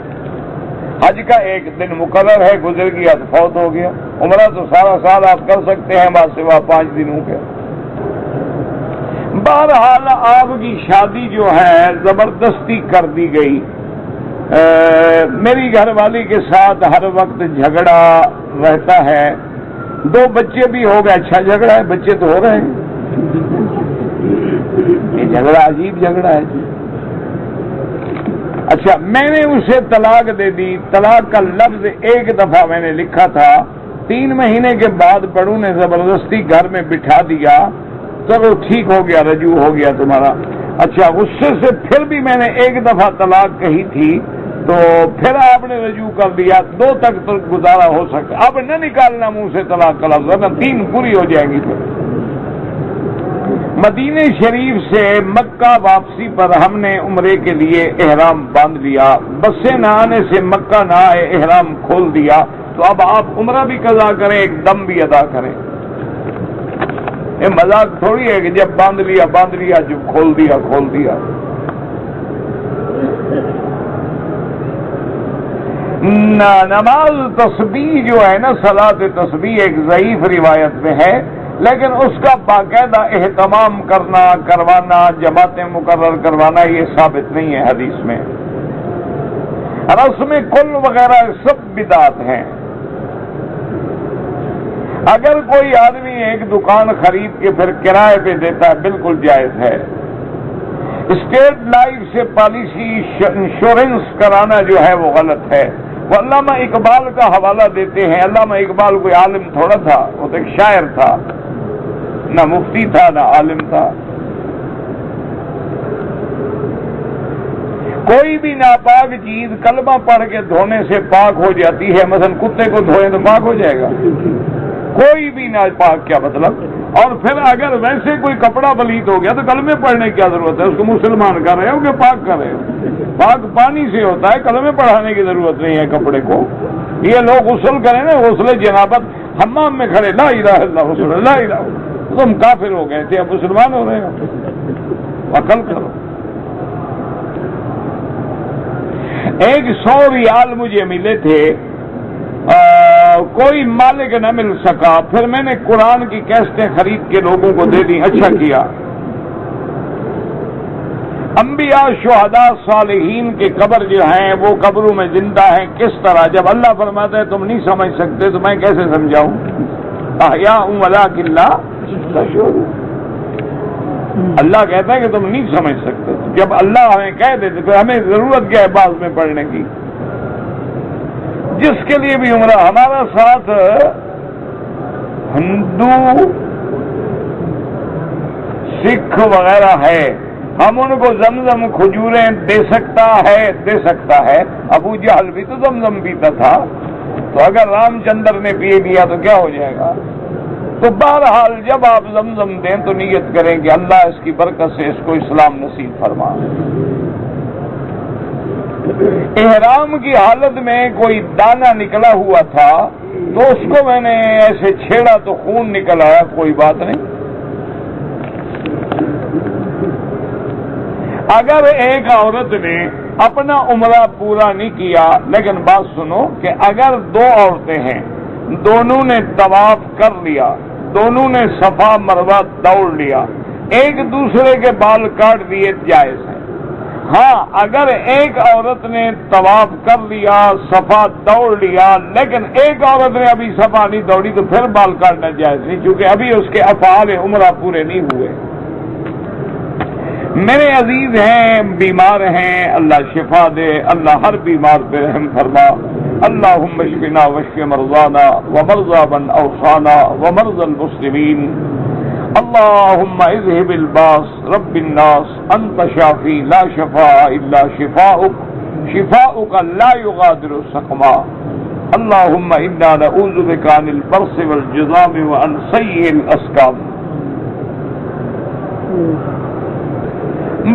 حج کا ایک دن مقرر ہے، گزر گیا تو فوت ہو گیا. عمرہ تو سارا سال آپ کر سکتے ہیں، بات سوا 5 دنوں کے. بہرحال آپ کی شادی جو ہے زبردستی کر دی گئی. میری گھر والی کے ساتھ ہر وقت جھگڑا رہتا ہے. 2 بچے بھی ہو گئے، اچھا جھگڑا ہے، بچے تو ہو رہے ہیں. یہ جھگڑا عجیب جھگڑا ہے. اچھا، میں نے اسے طلاق دے دی. طلاق کا لفظ ایک دفعہ میں نے لکھا تھا، 3 مہینے کے بعد بڑوں نے زبردستی گھر میں بٹھا دیا. چلو ٹھیک ہو گیا، رجوع ہو گیا تمہارا. اچھا، غصے سے پھر بھی میں نے ایک دفعہ طلاق کہی تھی، تو پھر آپ نے رجوع کر دیا. 2 تک تو گزارا ہو سکتا. اب نہ نکالنا منہ سے طلاق کا لفظ، ورنہ 3 پوری ہو جائیں گی. پھر مدینہ شریف سے مکہ واپسی پر ہم نے عمرے کے لیے احرام باندھ لیا. بس سے نہ آنے سے مکہ نہ آئے، احرام کھول دیا. تو اب آپ عمرہ بھی قضا کریں، ایک دم بھی ادا کریں. یہ مذاق تھوڑی ہے کہ جب باندھ لیا، جب کھول دیا. نماز تسبیح جو ہے نا، صلاۃ تسبیح ایک ضعیف روایت میں ہے، لیکن اس کا باقاعدہ اہتمام کروانا، جماعتیں مقرر کروانا، یہ ثابت نہیں ہے حدیث میں. رسم کل وغیرہ سب بدعت ہیں. اگر کوئی آدمی ایک دکان خرید کے پھر کرائے پہ دیتا ہے، بالکل جائز ہے. اسٹیٹ لائف سے پالیسی انشورنس کرانا جو ہے وہ غلط ہے. وہ علامہ اقبال کا حوالہ دیتے ہیں. علامہ اقبال کوئی عالم تھوڑا تھا، وہ تو ایک شاعر تھا، نہ مفتی تھا نہ عالم تھا. کوئی بھی ناپاک چیز کلمہ پڑھ کے دھونے سے پاک ہو جاتی ہے. مثلا کتے کو دھوئیں تو پاک ہو جائے گا. کوئی بھی ناپاک کیا مطلب. اور پھر اگر ویسے کوئی کپڑا پلیت ہو گیا تو کلمے پڑھنے کی کیا ضرورت ہے؟ اس کو مسلمان کر رہے ہو کہ پاک کر رہے ہو؟ پاک پانی سے ہوتا ہے، کلمے پڑھانے کی ضرورت نہیں ہے کپڑے کو. یہ لوگ غسل کریں نا، غسل جنابت، حمام میں کھڑے لا الہ الا اللہ غسل لا الہ، تم کافر ہو گئے تھے، اب مسلمان ہو رہے ہو. عقل کرو. ایک 100 ریال مجھے ملے تھے، کوئی مالک نہ مل سکا، پھر میں نے قرآن کی کیسٹیں خرید کے لوگوں کو دے دی. اچھا کیا. انبیاء، شہداء، صالحین کے قبر جو ہیں وہ قبروں میں زندہ ہیں. کس طرح؟ جب اللہ فرماتا ہے تم نہیں سمجھ سکتے تو میں کیسے سمجھاؤں؟ احیاء ولکن لا تشعرون. اللہ کہتا ہے کہ تم نہیں سمجھ سکتے. جب اللہ ہمیں کہہ دیتے پھر ہمیں ضرورت کیا ہے بعض میں پڑھنے کی؟ جس کے لیے بھی عمرہ. ہمارا ساتھ ہندو، سکھ وغیرہ ہے، ہم ان کو زمزم کھجوریں دے سکتا ہے. ابو جہل بھی تو زمزم پیتا تھا، تو اگر رام چندر نے پی لیا تو کیا ہو جائے گا؟ تو بہرحال جب آپ زمزم دیں تو نیت کریں کہ اللہ اس کی برکت سے اس کو اسلام نصیب فرما. احرام کی حالت میں کوئی دانہ نکلا ہوا تھا تو اس کو میں نے ایسے چھیڑا تو خون نکل آیا، کوئی بات نہیں. اگر ایک عورت نے اپنا عمرہ پورا نہیں کیا، لیکن بات سنو کہ اگر 2 عورتیں ہیں، دونوں نے طواف کر لیا، دونوں نے صفا مروہ دوڑ لیا، ایک دوسرے کے بال کاٹ دیے، جائز ہے. ہاں اگر ایک عورت نے طواف کر لیا، صفا دوڑ لیا، لیکن ایک عورت نے ابھی صفا نہیں دوڑی تو پھر بال کاٹنا جائز نہیں، کیونکہ ابھی اس کے افعال عمرہ پورے نہیں ہوئے. میرے عزیز ہیں، بیمار ہیں، اللہ شفا دے، اللہ ہر بیمار پہ رحم فرما. اللہم اشفنا واشف مرضانا ومرضى من اوصانا ومرضى المسلمین. اللہم اذهب الباس رب الناس انت شافی لا شفاء الا شفاؤک لا یغادر سقما. اللہم انا نعوذ بک عن البرص والجذام وعن سیء الاسقام.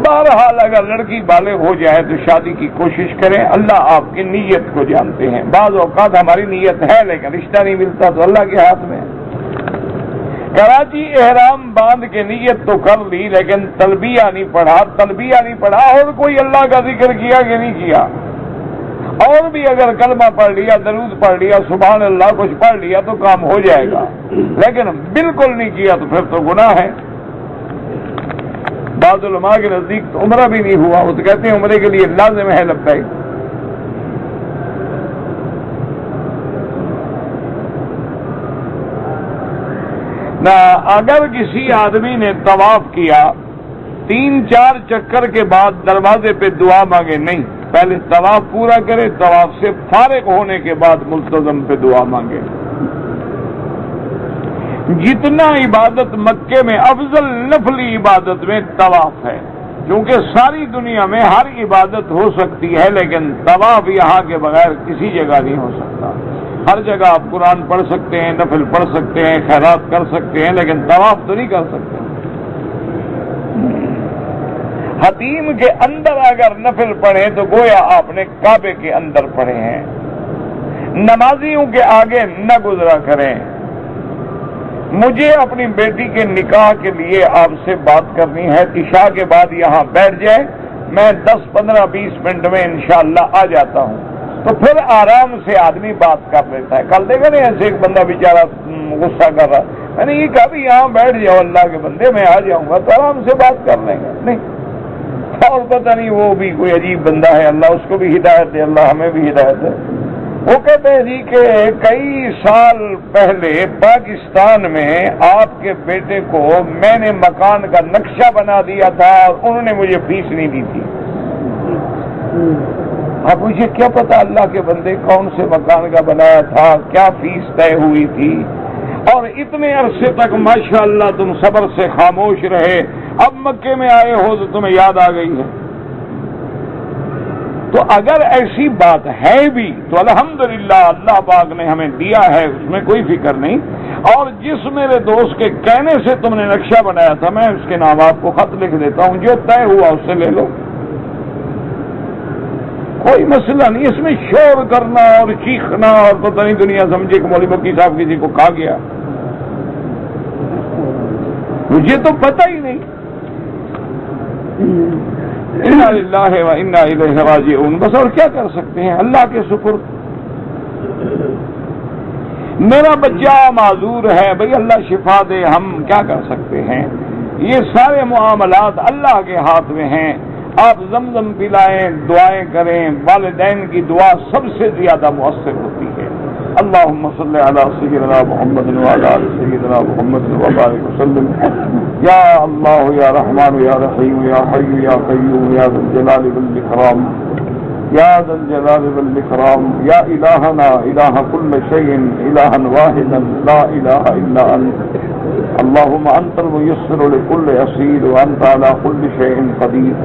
بہرحال اگر لڑکی بالغ ہو جائے تو شادی کی کوشش کریں. اللہ آپ کی نیت کو جانتے ہیں. بعض اوقات ہماری نیت ہے لیکن رشتہ نہیں ملتا تو اللہ کے ہاتھ میں. کراچی احرام باندھ کے نیت تو کر لی لیکن تلبیہ نہیں پڑھا اور کوئی اللہ کا ذکر کیا کہ نہیں کیا، اور بھی اگر کلمہ پڑھ لیا، درود پڑھ لیا، سبحان اللہ کچھ پڑھ لیا تو کام ہو جائے گا، لیکن بالکل نہیں کیا تو پھر تو گناہ ہے. بعض علماء کے نزدیک تو عمرہ بھی نہیں ہوا، وہ تو کہتے ہیں عمرے کے لیے لازم ہے لبیک. نہ اگر کسی آدمی نے طواف کیا 3-4 چکر کے بعد دروازے پہ دعا مانگے، نہیں، پہلے طواف پورا کرے، طواف سے فارغ ہونے کے بعد ملتزم پہ دعا مانگے. جتنا عبادت مکے میں افضل نفلی عبادت میں طواف ہے، کیونکہ ساری دنیا میں ہر عبادت ہو سکتی ہے لیکن طواف یہاں کے بغیر کسی جگہ نہیں ہو سکتا. ہر جگہ آپ قرآن پڑھ سکتے ہیں، نفل پڑھ سکتے ہیں، خیرات کر سکتے ہیں، لیکن طواف تو نہیں کر سکتے. حتیم کے اندر اگر نفل پڑھیں تو گویا آپ نے کعبے کے اندر پڑھے ہیں. نمازیوں کے آگے نہ گزرا کریں. مجھے اپنی بیٹی کے نکاح کے لیے آپ سے بات کرنی ہے. عشاء کے بعد یہاں بیٹھ جائے، میں 10-15-20 منٹ میں انشاءاللہ آ جاتا ہوں. تو پھر آرام سے آدمی بات کر لیتا ہے. کل دیکھا نہیں ایسے ایک بندہ بیچارہ غصہ کر رہا، میں نے یہ کہا بھی یہاں بیٹھ جاؤ اللہ کے بندے، میں آ جاؤں گا تو آرام سے بات کر لیں گے. نہیں، اور پتہ نہیں وہ بھی کوئی عجیب بندہ ہے، اللہ اس کو بھی ہدایت دے، اللہ ہمیں بھی ہدایت دے. وہ کہتے ہیں جی کہ کئی سال پہلے پاکستان میں آپ کے بیٹے کو میں نے مکان کا نقشہ بنا دیا تھا اور انہوں نے مجھے فیس نہیں دی تھی. اب مجھے کیا پتا اللہ کے بندے کون سے مکان کا بنایا تھا، کیا فیس طے ہوئی تھی، اور اتنے عرصے تک ماشاءاللہ تم صبر سے خاموش رہے، اب مکے میں آئے ہو تو تمہیں یاد آ گئی ہے. تو اگر ایسی بات ہے بھی تو الحمدللہ اللہ پاک نے ہمیں دیا ہے، اس میں کوئی فکر نہیں. اور جس میرے دوست کے کہنے سے تم نے نقشہ بنایا تھا میں اس کے نام آپ کو خط لکھ دیتا ہوں، جو طے ہوا اس سے لے لو، کوئی مسئلہ نہیں. اس میں شور کرنا اور چیخنا اور پتہ نہیں دنیا سمجھے کہ مولوی بکی صاحب کسی کو کھا گیا، مجھے تو پتہ ہی نہیں. انا للہ و انا الیہ راجعون. بس اور کیا کر سکتے ہیں؟ اللہ کے سپرد. میرا بچہ معذور ہے، بھئی اللہ شفا دے، ہم کیا کر سکتے ہیں؟ یہ سارے معاملات اللہ کے ہاتھ میں ہیں. آپ زمزم پلائیں، دعائیں کریں، والدین کی دعا سب سے زیادہ مؤثر ہوتی ہے. اللہم صلی علی سیدنا محمد وعلی آل سیدنا محمد وبارک وسلم. یا اللہ یا رحمان یا رحیم یا حی یا قیوم یا ذا الجلال والاکرام یا ذا الجلال والاکرام یا الہنا الہ کل شیء الہا واحدا لا الہ الا انت. اللهم أنت الميسر لكل عسير وأنت على كل شيء قدير.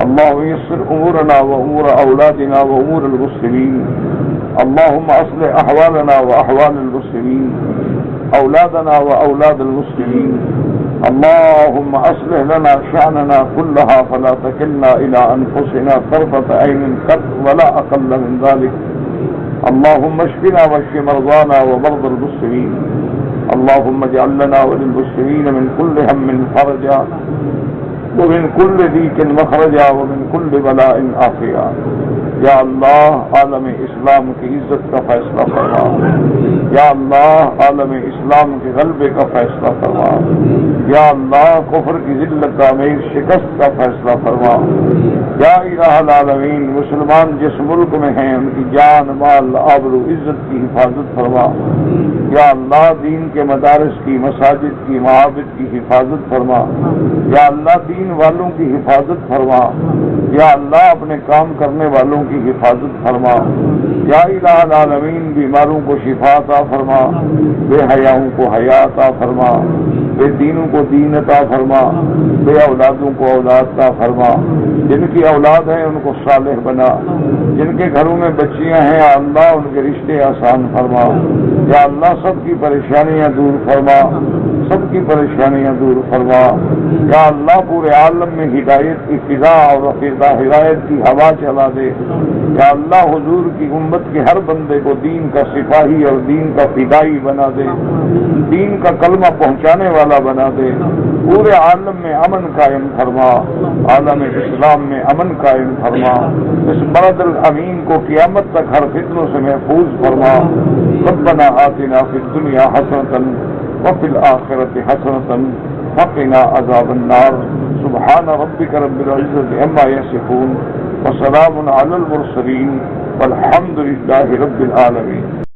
اللهم يسر أمورنا وأمور أولادنا وأمور المسلمين. اللهم أصلح أحوالنا وأحوال المسلمين، أولادنا وأولاد المسلمين. اللهم أصلح لنا شأننا كلها فلا تكلنا إلى أنفسنا طرفة عين قط ولا أقل من ذلك. اللهم اشفنا واشف مرضانا ومرضى المسلمين. اللهم اجعل لنا وللمسلمين من كل هم فرجا ومن كل ضيق مخرجا ومن كل بلاء عافيا. یا اللہ عالم اسلام کی عزت کا فیصلہ فرما. یا اللہ عالم اسلام کے غلبے کا فیصلہ فرما. یا اللہ کفر کی ذلت تعمیر شکست کا فیصلہ فرما. یا الہ العالمین مسلمان جس ملک میں ہیں ان کی جان مال آبرو عزت کی حفاظت فرما. یا اللہ دین کے مدارس کی، مساجد کی، معابد کی حفاظت فرما. یا اللہ دین والوں کی حفاظت فرما. یا اللہ اپنے کام کرنے والوں کی حفاظت فرما. یا الہ العالمین بیماروں کو شفا عطا فرما، بے حیاؤں کو حیا عطا فرما، بے دینوں کو دین عطا فرما، بے اولادوں کو اولاد عطا فرما. جن کی اولاد ہیں ان کو صالح بنا، جن کے گھروں میں بچیاں ہیں اللہ ان کے رشتے آسان فرما. یا اللہ سب کی پریشانیاں دور فرما، سب کی پریشانیاں دور فرما. یا اللہ پورے عالم میں ہدایت کی فضا اور ہدایت کی ہوا چلا دے. یا اللہ حضور کی امت کے ہر بندے کو دین کا سپاہی اور دین کا فدائی بنا دے، دین کا کلمہ پہنچانے والا بنا دے. پورے عالم میں امن قائم فرما، عالم اسلام میں امن قائم فرما. اس بلد الامین کو قیامت تک ہر فتنوں سے محفوظ فرما. ربنا آتنا فی الدنیا حسنۃ وفی الآخرۃ حسنۃ وقنا عذاب النار. سبحان ربک رب العزۃ عما یصفون وسلام علی المرسلین والحمد للہ رب العالمین.